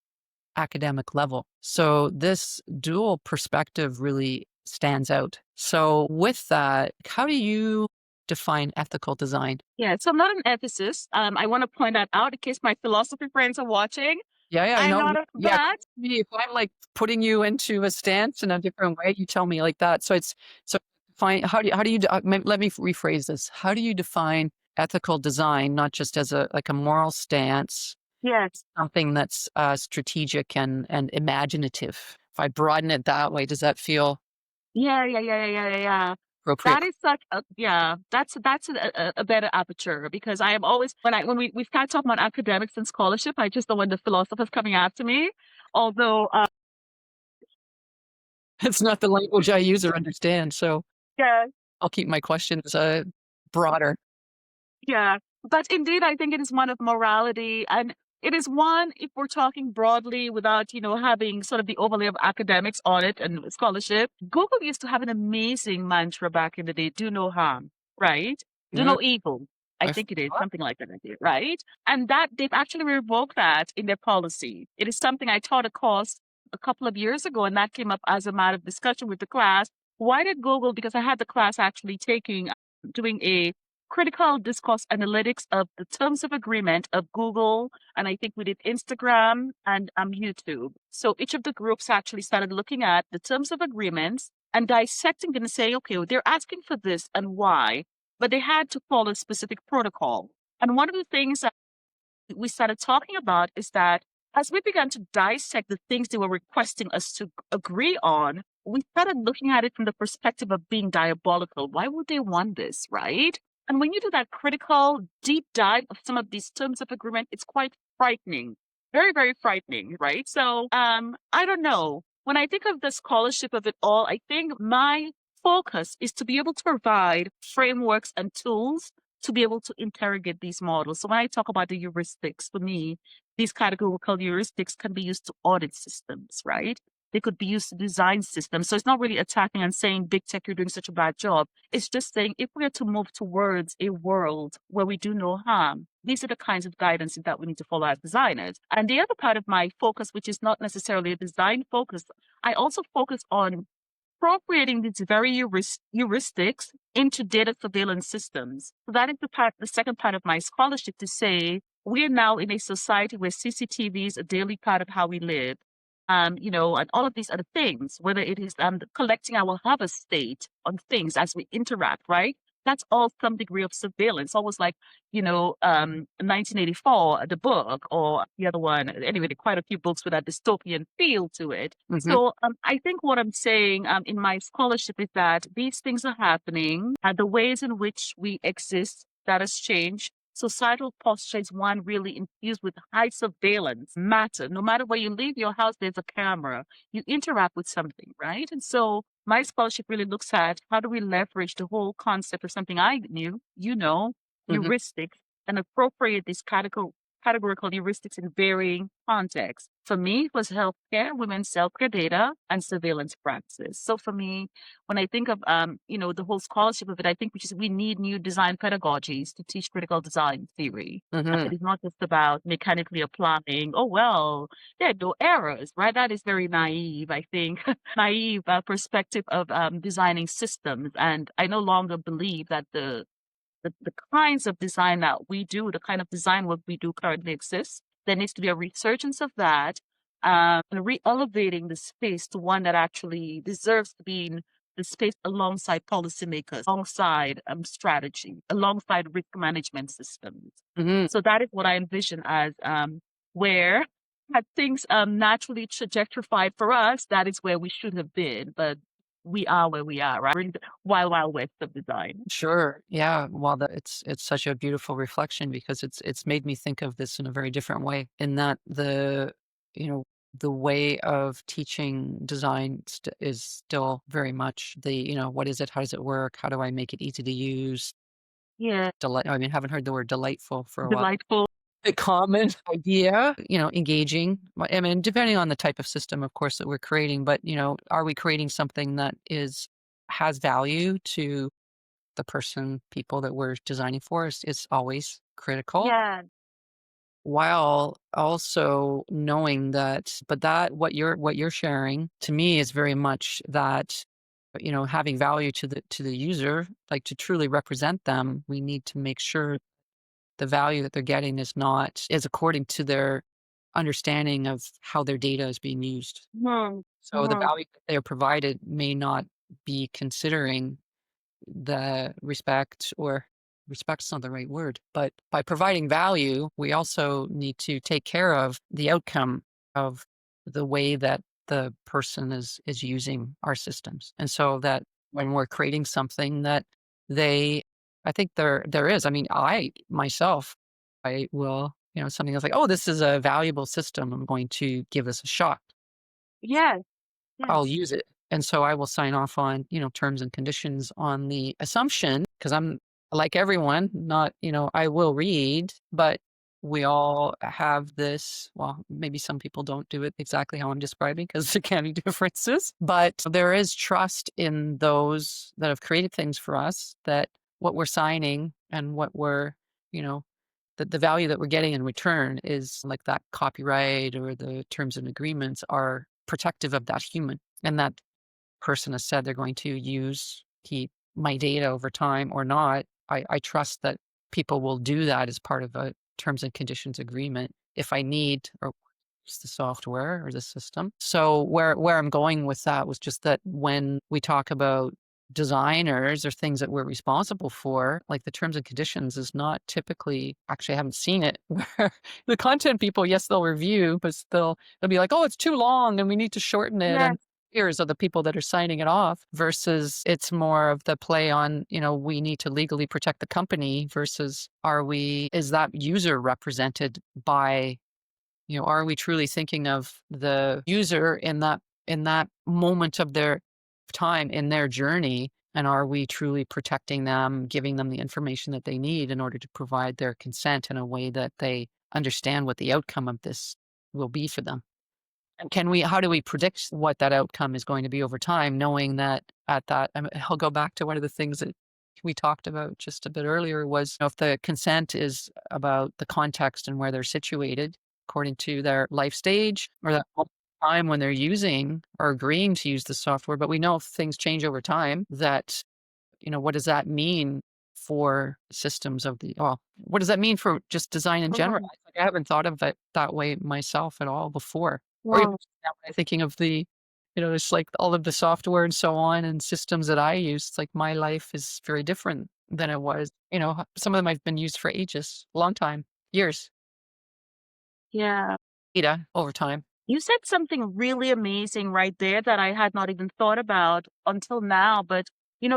academic level. So this dual perspective really stands out. So with that, how do you define ethical design? Yeah. So I'm not an ethicist. I want to point that out in case my philosophy friends are watching. Yeah, yeah, I I'm know. not a Yeah, that. me, if I'm like putting you into a stance in a different way, you tell me like that. So it's so fine. How do you let me rephrase this? How do you define ethical design, not just as a like a moral stance, Yes. something that's strategic and imaginative. If I broaden it that way, does that feel Yeah. appropriate? That is such a yeah. That's a better aperture because I am always when we start talking about academics and scholarship, I just don't want the philosophers coming after me. Although, It's not the language I use or understand, so yeah, I'll keep my questions broader. yeah. But indeed, I think it is one of morality, and it is one if we're talking broadly without having sort of the overlay of academics on it and scholarship. Google used to have an amazing mantra back in the day: "Do no harm," right? Do Mm, no evil. I I think it is thought- something like that, right? And that they've actually revoked that in their policy. It is something I taught a course a couple of years ago, and that came up as a matter of discussion with the class. Why did Google? Because I had the class actually doing a critical discourse analytics of the terms of agreement of Google, and I think we did Instagram and YouTube. So each of the groups actually started looking at the terms of agreements and dissecting them and say, okay, well, they're asking for this and why, but they had to follow a specific protocol. And one of the things that we started talking about is that as we began to dissect the things they were requesting us to agree on, we started looking at it from the perspective of being diabolical. Why would they want this, right? And when you do that critical deep dive of some of these terms of agreement, it's quite frightening. Very, very frightening, right? So I don't know. When I think of the scholarship of it all, I think my focus is to be able to provide frameworks and tools to be able to interrogate these models. So when I talk about the heuristics, for me, these categorical heuristics can be used to audit systems, right? They could be used to design systems. So it's not really attacking and saying, big tech, you're doing such a bad job. It's just saying, if we are to move towards a world where we do no harm, these are the kinds of guidance that we need to follow as designers. And the other part of my focus, which is not necessarily a design focus, I also focus on appropriating these very heuristics into data surveillance systems. So that is the second part of my scholarship to say we are now in a society where CCTV is a daily part of how we live. And all of these other things, whether it is collecting our hover state on things as we interact, right? That's all some degree of surveillance, almost like, 1984, the book, or the other one. Anyway, there are quite a few books with that dystopian feel to it. Mhm. So I think what I'm saying in my scholarship is that these things are happening, and the ways in which we exist that has changed. Societal posture is one really infused with high surveillance matter. No matter where you leave your house, there's a camera. You interact with something, right? And so my scholarship really looks at how do we leverage the whole concept of something I knew, Mhm. heuristics, and appropriate these categorical heuristics in varying contexts. For me, it was healthcare, women's self-care data, and surveillance practices. So for me, when I think of the whole scholarship of it, I think we need new design pedagogies to teach critical design theory. It Mhm. is not just about mechanically applying, oh well, there are no errors, right? That is very naive, I think, naive perspective of designing systems. And I no longer believe that the kinds of design that we do, the kind of design work we do currently exists. There needs to be a resurgence of that and re-elevating the space to one that actually deserves to be in the space alongside policymakers, alongside strategy, alongside risk management systems. Mhm. So that is what I envision as where had things naturally trajectorified for us, that is where we should have been. But we are where we are, right? We're in the wild west of design. Sure. Yeah. Well, it's such a beautiful reflection because it's made me think of this in a very different way. In that you know the way of teaching design is still very much the what is it? How does it work? How do I make it easy to use? Yeah, Delight. I mean, haven't heard the word delightful for a while. delightful. A common idea, engaging. I mean, depending on the type of system, of course, that we're creating, but are we creating something that has value to the people that we're designing for is always critical, Yeah, while also knowing that what you're sharing to me is very much that having value to the user, like to truly represent them, we need to make sure the value that they're getting is according to their understanding of how their data is being used. mhm, So the mhm. value that they're provided may not be considering the respect or respect's not the right word, but by providing value, we also need to take care of the outcome of the way that the person is using our systems. And so that when we're creating something that they, I think there is, I mean, I myself, I will, something that's like, oh, this is a valuable system. I'm going to give this a shot. Yes, I'll yes, use it. And so I will sign off on, terms and conditions on the assumption, because I'm like everyone, not, I will read, but we all have this. Well, maybe some people don't do it exactly how I'm describing because there can be differences, but there is trust in those that have created things for us, that what we're signing and what we're, you know, the value that we're getting in return is like that copyright or the terms and agreements are protective of that human. And that person has said they're going to keep my data over time or not. I trust that people will do that as part of a terms and conditions agreement if I need or use the software or the system. So where I'm going with that was just that when we talk about designers or things that we're responsible for, like the terms and conditions is not typically, actually I haven't seen it where the content people, yes, they'll review, but they'll be like, oh, it's too long and we need to shorten it. yes. And ears are the people that are signing it off versus it's more of the play on, we need to legally protect the company versus is that user represented by, are we truly thinking of the user in that moment of their time in their journey? And are we truly protecting them, giving them the information that they need in order to provide their consent in a way that they understand what the outcome of this will be for them? And how do we predict what that outcome is going to be over time, knowing that I'll go back to one of the things that we talked about just a bit earlier was if the consent is about the context and where they're situated according to their life stage or that time when they're using or agreeing to use the software. But we know if things change over time that, what does that mean for systems what does that mean for just design in general? Mhm. I haven't thought of it that way myself at all before. Or even Wow. now when I'm thinking of it's like all of the software and so on and systems that I use. It's like my life is very different than it was. Some of them I've been used for ages, long time, years, Yeah. data over time. You said something really amazing right there that I had not even thought about until now. But,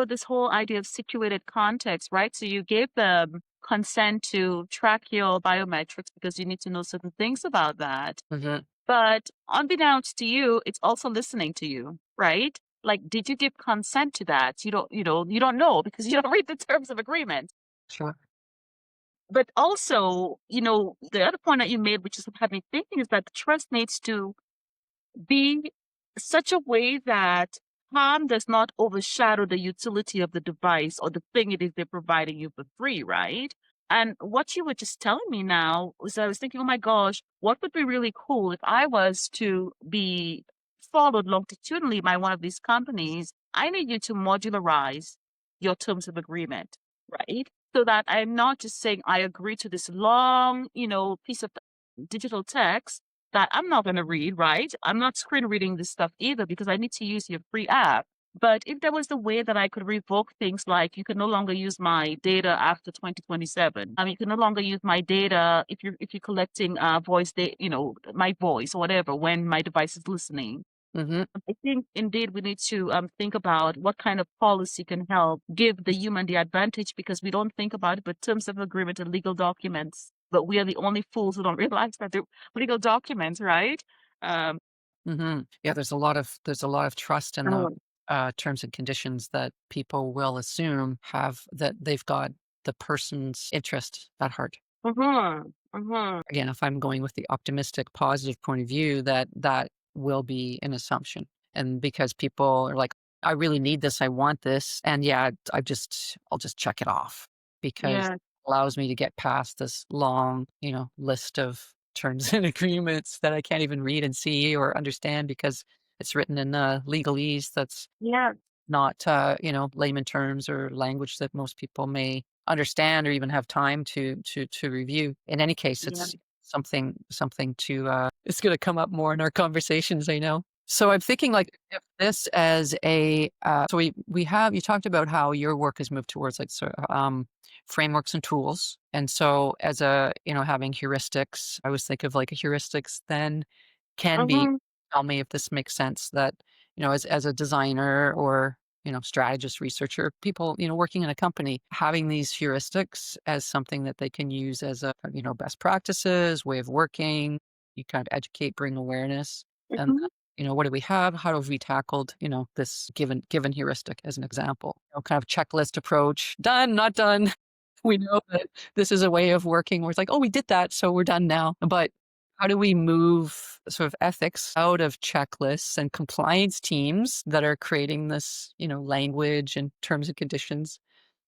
this whole idea of situated context, right? So you gave them consent to track your biometrics because you need to know certain things about that. Hmm. But unbeknownst to you, it's also listening to you, right? Like, did you give consent to that? You don't know because you don't read the terms of agreement. Sure. But also, the other point that you made, which is what had me thinking, is that the trust needs to be such a way that harm does not overshadow the utility of the device or the thing it is they're providing you for free, right? And what you were just telling me now was I was thinking, oh my gosh, what would be really cool if I was to be followed longitudinally by one of these companies? I need you to modularize your terms of agreement, right? So that I'm not just saying I agree to this long, piece of digital text that I'm not going to read, right? I'm not screen reading this stuff either because I need to use your free app. But if there was the way that I could revoke things like you can no longer use my data after 2027, you can no longer use my data if you're collecting voice data, my voice or whatever when my device is listening. Hmm. I think indeed we need to think about what kind of policy can help give the human the advantage because we don't think about it, but terms of agreement and legal documents. But we are the only fools who don't realize that they're legal documents, right? Um, Yeah, there's a lot of trust in the oh, terms and conditions that people will assume have that they've got the person's interest at heart. mhm, mhm. Again, if I'm going with the optimistic, positive point of view, that will be an assumption. And because people are like, I really need this, I want this. And yeah, I'll just check it off because it Yeah, allows me to get past this long, list of terms and agreements that I can't even read and see or understand because it's written in legalese that's yeah, not, layman terms or language that most people may understand or even have time to review. In any case, yeah. it's something to, it's going to come up more in our conversations, I know. So I'm thinking like if this as a so we have you talked about how your work has moved towards like frameworks and tools, and so as a having heuristics, I always think of like a heuristics then can be, Mm-hmm. tell me if this makes sense, that as a designer or strategist, researcher, people working in a company, having these heuristics as something that they can use as a best practices, way of working. You kind of educate, bring awareness, and Mm-hmm. what do we have? How have we tackled, this given heuristic as an example? Kind of checklist approach. Done, not done. We know that this is a way of working where it's like, oh, we did that, so we're done now. But how do we move sort of ethics out of checklists and compliance teams that are creating this, language and terms and conditions?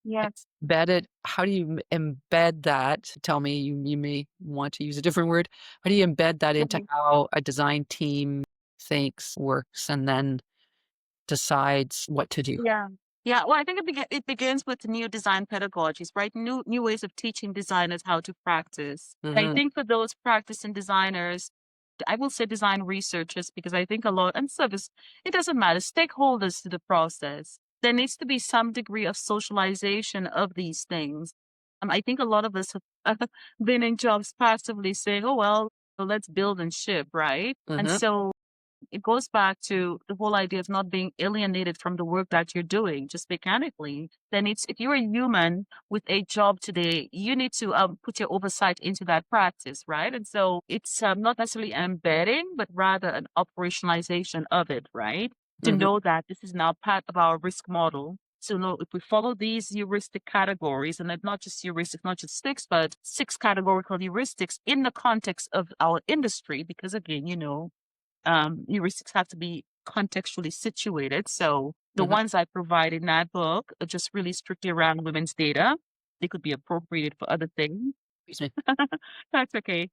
Yes. Embed it. How do you embed that? Tell me, you may want to use a different word. How do you embed that into Mhm. how a design team thinks, works, and then decides what to do? Yeah. Yeah. Well, I think it begins with new design pedagogies, right? New ways of teaching designers how to practice. And I Hmm. think for those practicing designers, I will say design researchers because I think a lot and service, it doesn't matter, stakeholders to the process. There needs to be some degree of socialization of these things. I think a lot of us have been in jobs passively saying, oh, well, let's build and ship, right? And Hmm. so it goes back to the whole idea of not being alienated from the work that you're doing just mechanically. Then it's, if you're a human with a job today, you need to put your oversight into that practice, right? And so it's not necessarily embedding, but rather an operationalization of it, right? To Hmm. know that this is now part of our risk model. So know if we follow these heuristic categories, and not just heuristics, not just six, but six categorical heuristics in the context of our industry, because again, heuristics have to be contextually situated. So the Hmm. ones I provide in that book are just really strictly around women's data. They could be appropriated for other things. Excuse me. That's okay.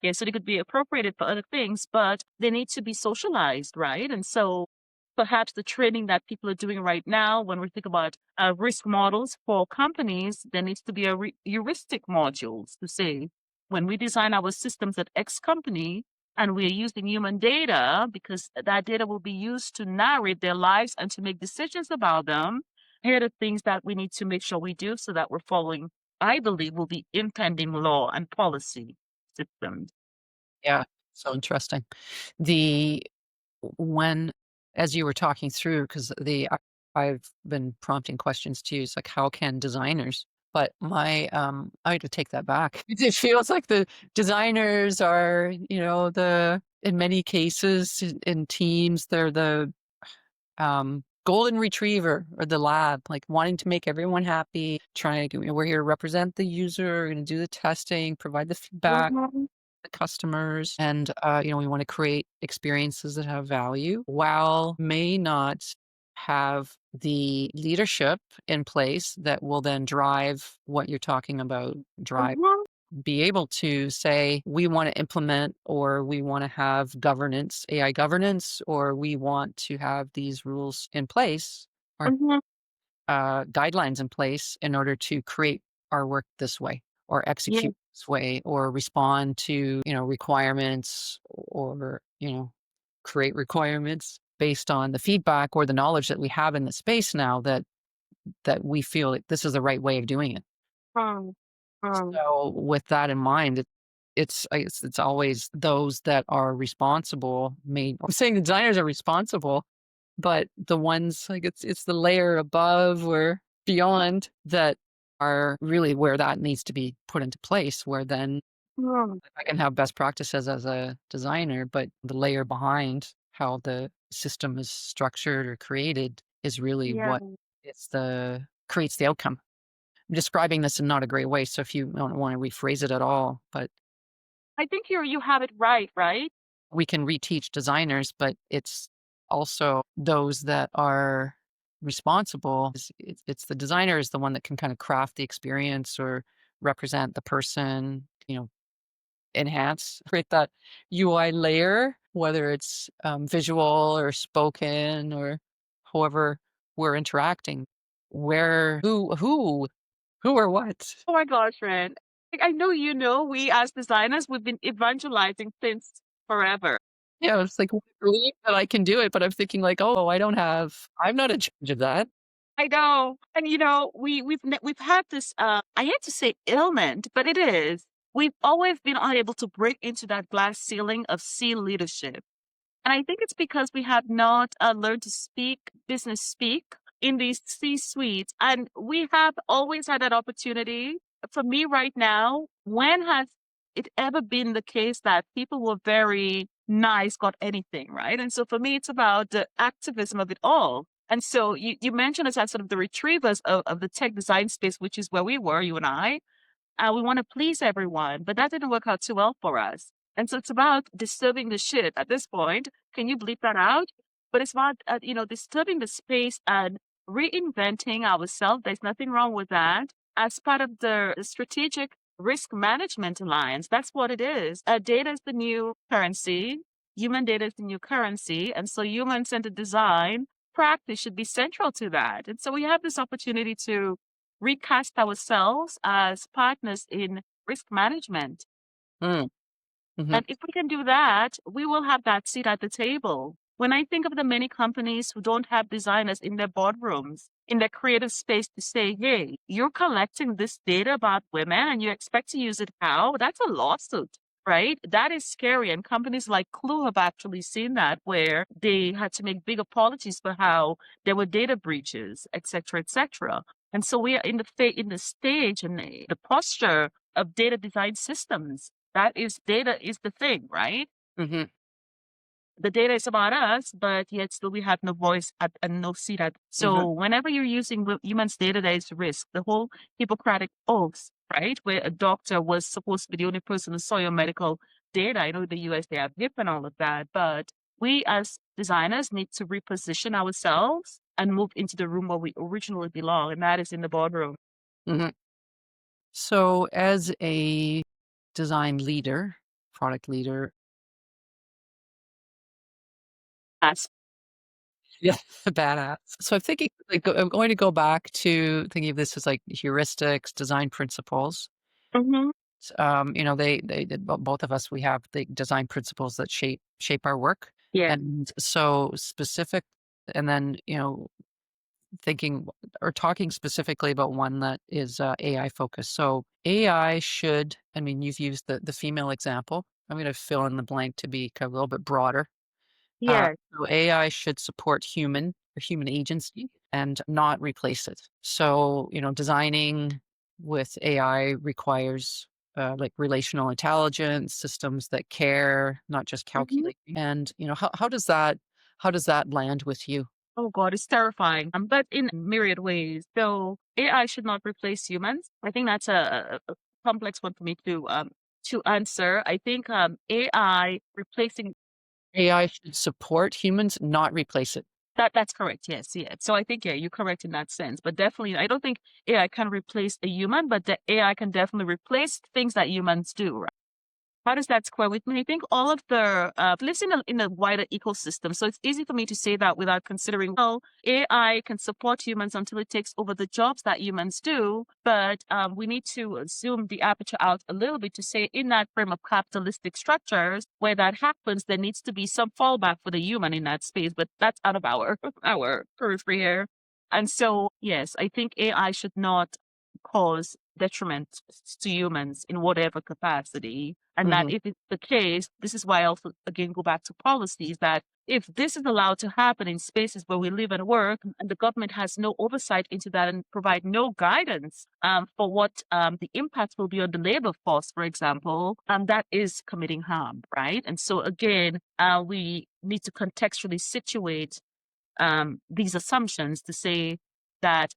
Yeah, so they could be appropriated for other things, but they need to be socialized, right? And so perhaps the training that people are doing right now, when we think about risk models for companies, there needs to be a heuristic modules to say, when we design our systems at X company and we're using human data because that data will be used to narrate their lives and to make decisions about them. Here are the things that we need to make sure we do so that we're following, I believe, will be impending law and policy systems. Yeah. So interesting. The when as you were talking through, because I've been prompting questions to you, it's like how can designers, but my I had to take that back. It feels like the designers are, the in many cases in teams, they're the golden retriever or the lab, like wanting to make everyone happy, trying to, we're here to represent the user, we're going to do the testing, provide the feedback, Mhm, the customers, and we want to create experiences that have value while may not have the leadership in place that will then drive what you're talking about, drive, mhm, be able to say we want to implement, or we want to have governance, AI governance, or we want to have these rules in place, or mhm. guidelines in place in order to create our work this way, or Yeah. execute this way, or respond to requirements, or create requirements based on the feedback or the knowledge that we have in the space now, that we feel like this is the right way of doing it. Um, um, So with that in mind, it's always those that are responsible. I'm saying the designers are responsible, but the ones like it's the layer above or beyond that are really where that needs to be put into place, where then um, I can have best practices as a designer, but the layer behind how the system is structured or created is really yeah. what it's the creates the outcome. I'm describing this in not a great way, so if you don't want to rephrase it at all, but I think you have it right, right? we can reteach designers, but it's also those that are responsible. It's the designer is the one that can kind of craft the experience or represent the person, enhance, create that UI layer, whether it's visual or spoken or however we're interacting, where, who or what. Oh my gosh, Ren. I know we as designers, we've been evangelizing since forever. Yeah, it's like relief that I can do it, but I'm thinking like, oh, I'm not in charge of that. I know. And we've had this I hate to say ailment, but it is. We've always been unable to break into that glass ceiling of C leadership. And I think it's because we have not learned to speak business speak in these C suites. And we have always had that opportunity. For me right now, when has it ever been the case that people were very nice, got anything, right? And so for me, it's about the activism of it all. And so you mentioned us as sort of the retrievers of the tech design space, which is where we were, you and I. We want to please everyone, but that didn't work out too well for us. And so it's about disturbing the shit at this point. Can you bleep that out? But it's about, disturbing the space and reinventing ourselves. There's nothing wrong with that. As part of the Strategic Risk Management Alliance, that's what it is. Data is the new currency. Human data is the new currency. And so human-centered design practice should be central to that. And so we have this opportunity to recast ourselves as partners in risk management. Mm, mhm, And if we can do that, we will have that seat at the table. When I think of the many companies who don't have designers in their boardrooms, in their creative space to say, hey, you're collecting this data about women and you expect to use it how? That's a lawsuit, right? That is scary. And companies like Clue have actually seen that, where they had to make big apologies for how there were data breaches, et cetera, et cetera. And so we are in the stage and the posture of data design systems. That is, data is the thing, right? mhm, The data is about us, but yet still we have no voice and no seat at. mhm, So whenever you're using humans' data, there is risk. The whole Hippocratic oath, right, where a doctor was supposed to be the only person who saw your medical data. I know in the US they have HIP and all of that, but we as designers need to reposition ourselves and move into the room where we originally belong, and that is in the boardroom. mhm. So as a design leader, product leader, Yes. yeah, badass. So I'm thinking like I'm going to go back to thinking of this as like heuristics, design principles. Mm-hmm. Both of us, we have the design principles that shape our work. Yeah. And so and then, thinking or talking specifically about one that is AI focused. So AI should, I mean, you've used the female example. I'm going to fill in the blank to be kind of a little bit broader. Yes. So AI should support human agency and not replace it. So, designing with AI requires like relational intelligence, systems that care, not just Mm-hmm. calculating. And, how does that land with you? Oh God, it's terrifying. But in myriad ways. So AI should not replace humans. I think that's a complex one for me to answer. I think AI replacing AI should support humans, not replace it. that's correct. Yes, yes. So I think you're correct in that sense. But definitely, I don't think AI can replace a human, but the AI can definitely replace things that humans do. How does that square with me? I think all of the lives in a wider ecosystem. So it's easy for me to say that without considering, well, AI can support humans until it takes over the jobs that humans do. But we need to zoom the aperture out a little bit to say in that frame of capitalistic structures where that happens, there needs to be some fallback for the human in that space. But that's out of our our periphery here. And so, yes, I think AI should not cause detriment to humans in whatever capacity. And that Hmm. if it's the case, this is why I also again go back to policies that if this is allowed to happen in spaces where we live and work, and the government has no oversight into that and provide no guidance for what the impact will be on the labor force, for example, that is committing harm, right? And so again, we need to contextually situate these assumptions to say that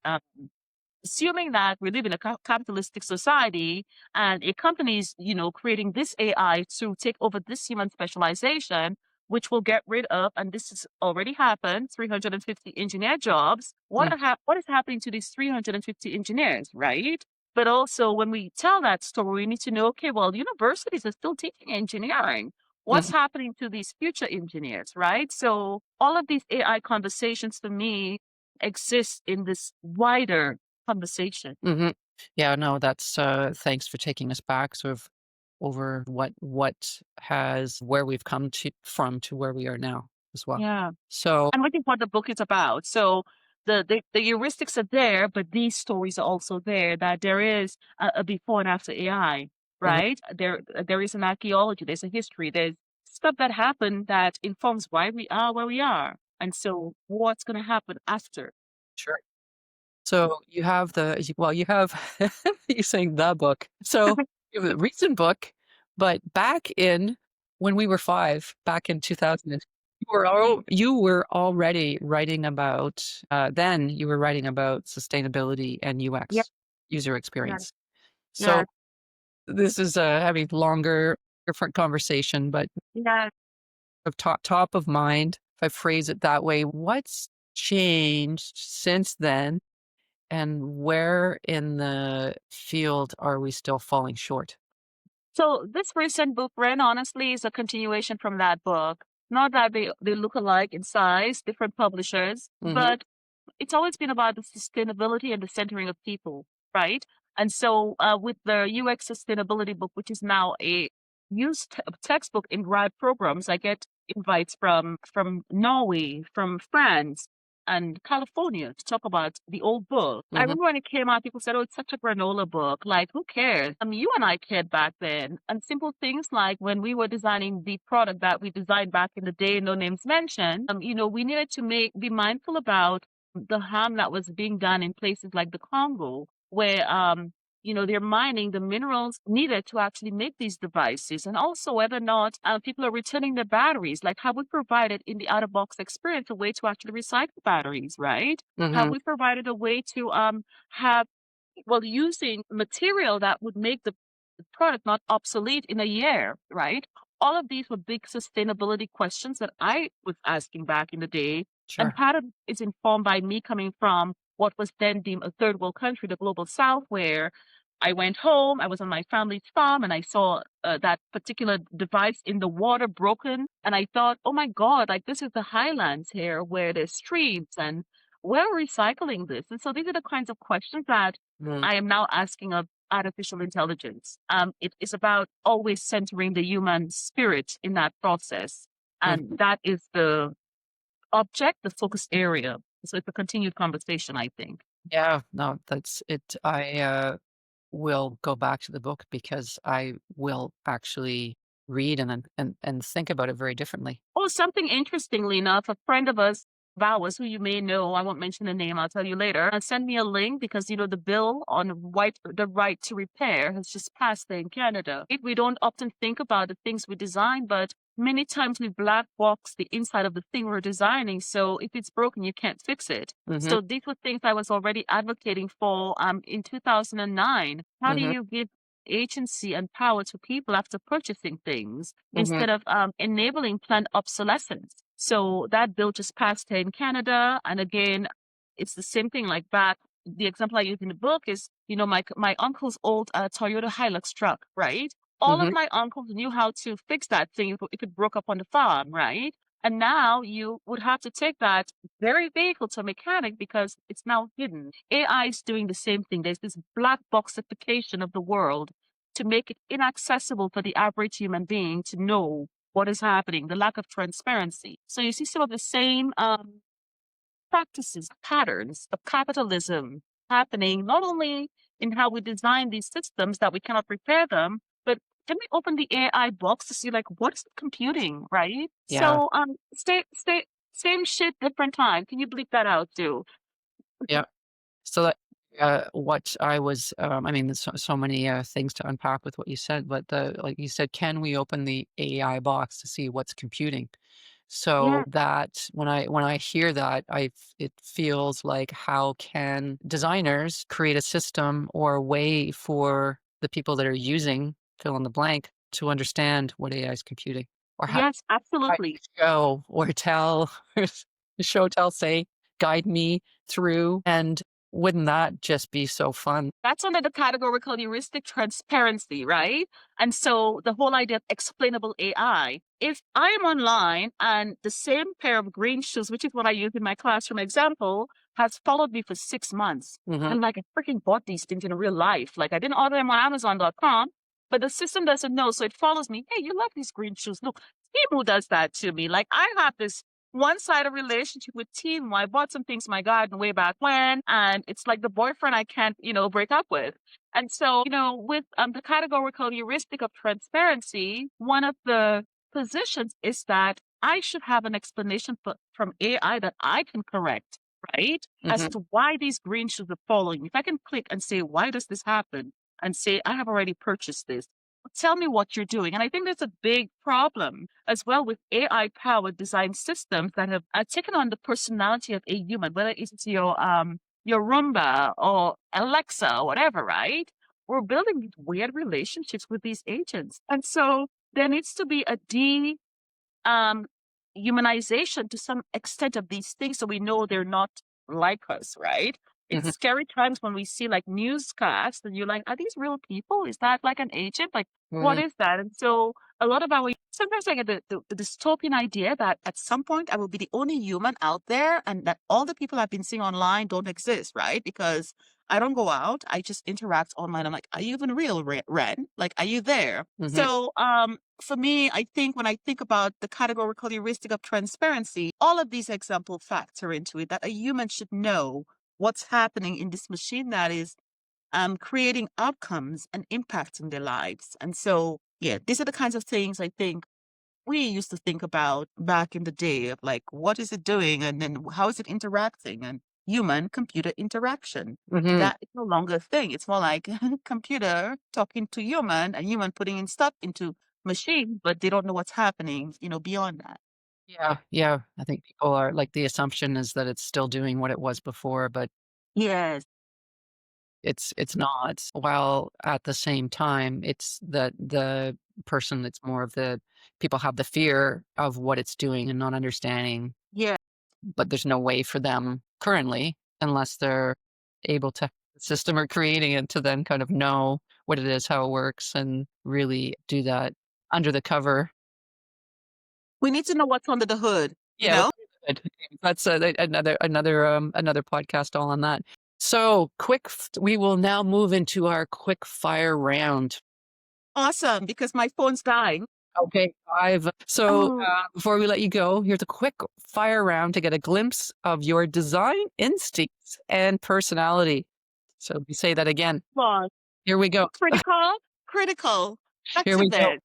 assuming that we live in a capitalistic society and a company is, creating this AI to take over this human specialization, which will get rid of, and this has already happened, 350 engineer jobs. What is happening to these 350 engineers, right? But also, when we tell that story, we need to know, okay, well, universities are still teaching engineering. What's Hmm. happening to these future engineers, right? So all of these AI conversations for me exist in this wider conversation. Hmm. Yeah, no, that's thanks for taking us back. Sort of over where we've come to where we are now as well. Yeah. So, And which is what the book is about. So the heuristics are there, but these stories are also there, that there is a before and after AI, mhm, right? There is an archaeology, there's a history, there's stuff that happened that informs why we are where we are. And so what's going to happen after? sure. So you have you have you're saying the book. So you have a recent book, but back in when we were 5, back in 2000, you were already writing about, then you were writing about sustainability and Yeah, UX, user yeah, experience. yeah, So this is a, I mean, longer, different conversation, but yeah. of top of mind, if I phrase it that way, what's changed since then? And where in the field are we still falling short? So this recent book, Ren, honestly, is a continuation from that book. Not that they look alike in size, different publishers, Mhm, but it's always been about the sustainability and the centering of people, right? And so with the UX sustainability book, which is now a used textbook in grad programs, I get invites from Norway, from France, and California to talk about the old book. I mhm, remember when it came out, people said, "Oh, it's such a granola book. Like, who cares?" You and I cared back then, and simple things like when we were designing the product that we designed back in the day, no names mentioned. We needed to be mindful about the harm that was being done in places like the Congo, where they're mining the minerals needed to actually make these devices, and also whether or not people are returning their batteries. Like, have we provided in the out of box experience a way to actually recycle batteries, right? Have mhm, we provided a way to have using material that would make the product not obsolete in a year, right? All of these were big sustainability questions that I was asking back in the day. And sure. part of it is informed by me coming from what was then deemed a third world country, the global south, where I went home, I was on my family's farm, and I saw that particular device in the water broken. And I thought, oh my God, like this is the highlands here where there's streams, and we're recycling this. And so these are the kinds of questions that Mm, I am now asking of artificial intelligence. It is about always centering the human spirit in that process. And mhm. that is the object, the focus area. So it's a continued conversation, I think. Yeah, no, that's it. I will go back to the book because I will actually read and then and think about it very differently. Oh, something interestingly enough, a friend of us, Bowers, who you may know, I won't mention the name, I'll tell you later, sent me a link because, the bill on the right to repair has just passed there in Canada. We don't often think about the things we design, but many times we black box the inside of the thing we're designing. So if it's broken, you can't fix it. Mhm, So these were things I was already advocating for in 2009. How do mhm, you give agency and power to people after purchasing things mhm, instead of enabling planned obsolescence? So that bill just passed here in Canada. And again, it's the same thing like back. The example I use in the book is, my uncle's old Toyota Hilux truck, right? All of mhm. my uncles knew how to fix that thing if it broke up on the farm, right? And now you would have to take that very vehicle to a mechanic because it's now hidden. AI is doing the same thing. There's this black boxification of the world to make it inaccessible for the average human being to know what is happening, the lack of transparency. So you see some of the same practices, patterns of capitalism happening, not only in how we design these systems that we cannot repair them, but can we open the AI box to see like what is it computing, right? Yeah, So same shit, different time. Can you bleep that out too? yeah. So that what I was, I mean, there's so many things to unpack with what you said, but like you said, can we open the AI box to see what's computing? Yeah. So that when I hear that, it feels like how can designers create a system or a way for the people that are using fill in the blank to understand what AI is computing, or how Yes, I absolutely. show or tell, show, tell, say, guide me through, and wouldn't that just be so fun? That's under the category called heuristic transparency, right? And so the whole idea of explainable AI. If I am online and the same pair of green shoes, which is what I use in my classroom example, has followed me for 6 months. Mhm, And like I freaking bought these things in real life. Like I didn't order them on Amazon.com. but the system doesn't know. So it follows me. Hey, you love these green shoes. Look, Timu does that to me. Like I have this one-sided relationship with Timu. I bought some things in my garden way back when, and it's like the boyfriend I can't, break up with. And so, with the categorical heuristic of transparency, one of the positions is that I should have an explanation from AI that I can correct, right? As to why these green shoes are following. If I can click and say, why does this happen? And say, I have already purchased this. Tell me what you're doing. And I think there's a big problem as well with AI powered design systems that have taken on the personality of a human, whether it's your Roomba or Alexa or whatever, right? We're building these weird relationships with these agents. And so there needs to be a humanization to some extent of these things so we know they're not like us, right? It's scary times when we see like newscasts and you're like, are these real people? Is that like an agent? Like, what is that? And so a lot of sometimes I get the dystopian idea that at some point I will be the only human out there and that all the people I've been seeing online don't exist, right? Because I don't go out. I just interact online. I'm like, are you even real, Ren? Like, are you there? So, for me, I think when I think about the categorical heuristic of transparency, all of these examples factor into it, that a human should know what's happening in this machine that is creating outcomes and impacting their lives. And so, yeah, these are the kinds of things I think we used to think about back in the day of like, what is it doing? And then how is it interacting? And human computer interaction. That is no longer a thing. It's more like computer talking to human and human putting in stuff into machine, but they don't know what's happening, beyond that. Yeah. I think people are like, the assumption is that it's still doing what it was before, but Yes. it's not. While at the same time, it's that the person that's more of the people have the fear of what it's doing and not understanding, Yeah. but there's no way for them currently, unless they're able to the system or creating it to then kind of know what it is, how it works, and really do that under the cover. We need to know what's under the hood, you Yeah, know? good. That's another podcast all on that. So we will now move into our quick fire round. Awesome, because my phone's dying. Okay, Oh, before we let you go, here's a quick fire round to get a glimpse of your design instincts and personality. So we say that again. God. Here we go. Critical. Critical. Here we go. Activist.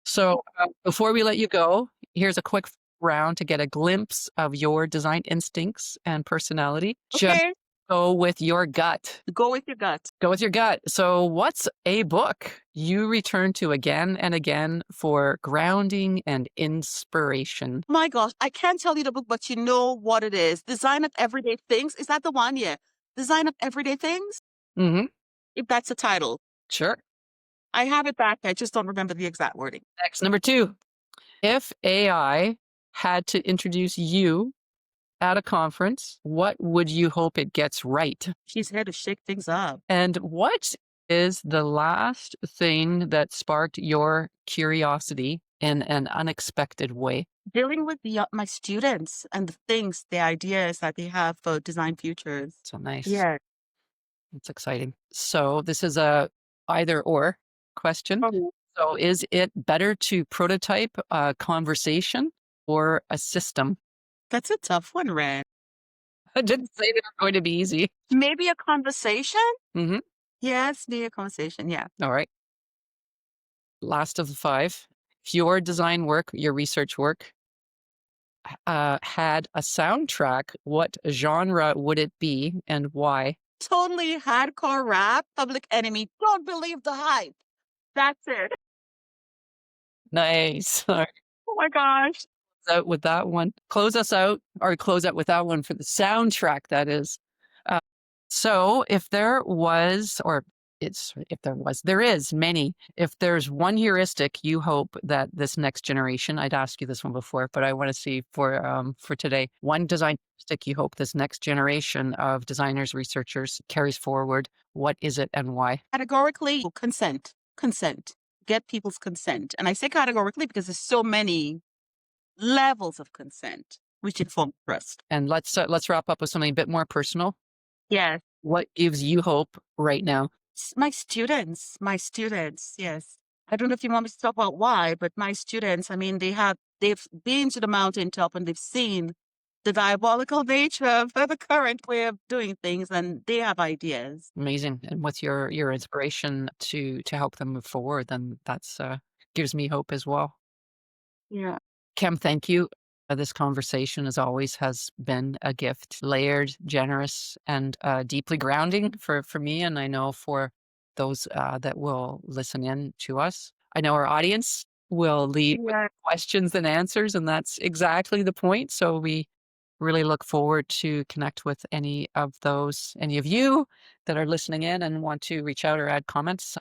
So before we let you go, here's a quick round to get a glimpse of your design instincts and personality. Just Okay. go with your gut. Go with your gut. Go with your gut. So what's a book you return to again and again for grounding and inspiration? My gosh, I can't tell you the book, but you know what it is. Design of Everyday Things. Is that the one? Yeah. Design of Everyday Things? Mm-hmm. If that's the title. Sure. I have it back. I just don't remember the exact wording. Next, number 2. If AI had to introduce you at a conference, what would you hope it gets right? She's here to shake things up. And what is the last thing that sparked your curiosity in an unexpected way? Dealing with my students and the things, the ideas that they have for design futures. So nice. Yeah. It's exciting. So this is a either or question. Oh, So is it better to prototype a conversation or a system? that's a tough one, Ren. I didn't say they were going to be easy. Maybe a conversation? Mm-hmm. Yes, maybe a conversation. Yeah. All right. Last of the 5. If your design work, your research work, had a soundtrack, what genre would it be and why? Totally hardcore rap, Public Enemy. Don't believe the hype. That's it. Nice. All right. Oh my gosh. Out with that one. Close us out, or close out with that one for the soundtrack, that is. So if there was, or there is many. If there's one heuristic you hope that this next generation, I'd asked you this one before, but I want to see for today, one design heuristic you hope this next generation of designers, researchers carries forward, what is it and why? Categorically, consent. Consent. Get people's consent. And I say categorically because there's so many levels of consent, which inform trust. And let's wrap up with something a bit more personal. Yes. What gives you hope right now? My students, yes. I don't know if you want me to talk about why, but my students, I mean, they've been to the mountaintop and they've seen the diabolical nature of the current way of doing things, and they have ideas. Amazing. And with your inspiration to help them move forward, then that's gives me hope as well. Yeah. Kem, thank you. This conversation, as always, has been a gift, layered, generous, and deeply grounding for me, and I know for those that will listen in to us. I know our audience will leave with Yeah. questions and answers, and that's exactly the point. So we really look forward to connect with any of you that are listening in and want to reach out or add comments.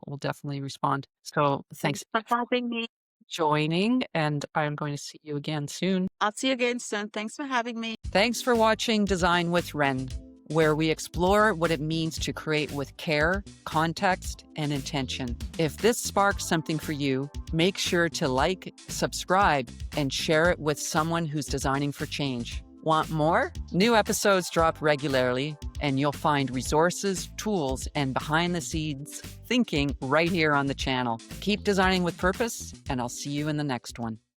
We'll definitely respond. So thanks Thanks for having me. joining, and I'm going to see you again soon. I'll see you again soon. Thanks for having me. Thanks for watching Design with Renn, where we explore what it means to create with care, context, and intention. If this sparks something for you, make sure to like, subscribe, and share it with someone who's designing for change. Want more? New episodes drop regularly, and you'll find resources, tools, and behind-the-scenes thinking right here on the channel. Keep designing with purpose, and I'll see you in the next one.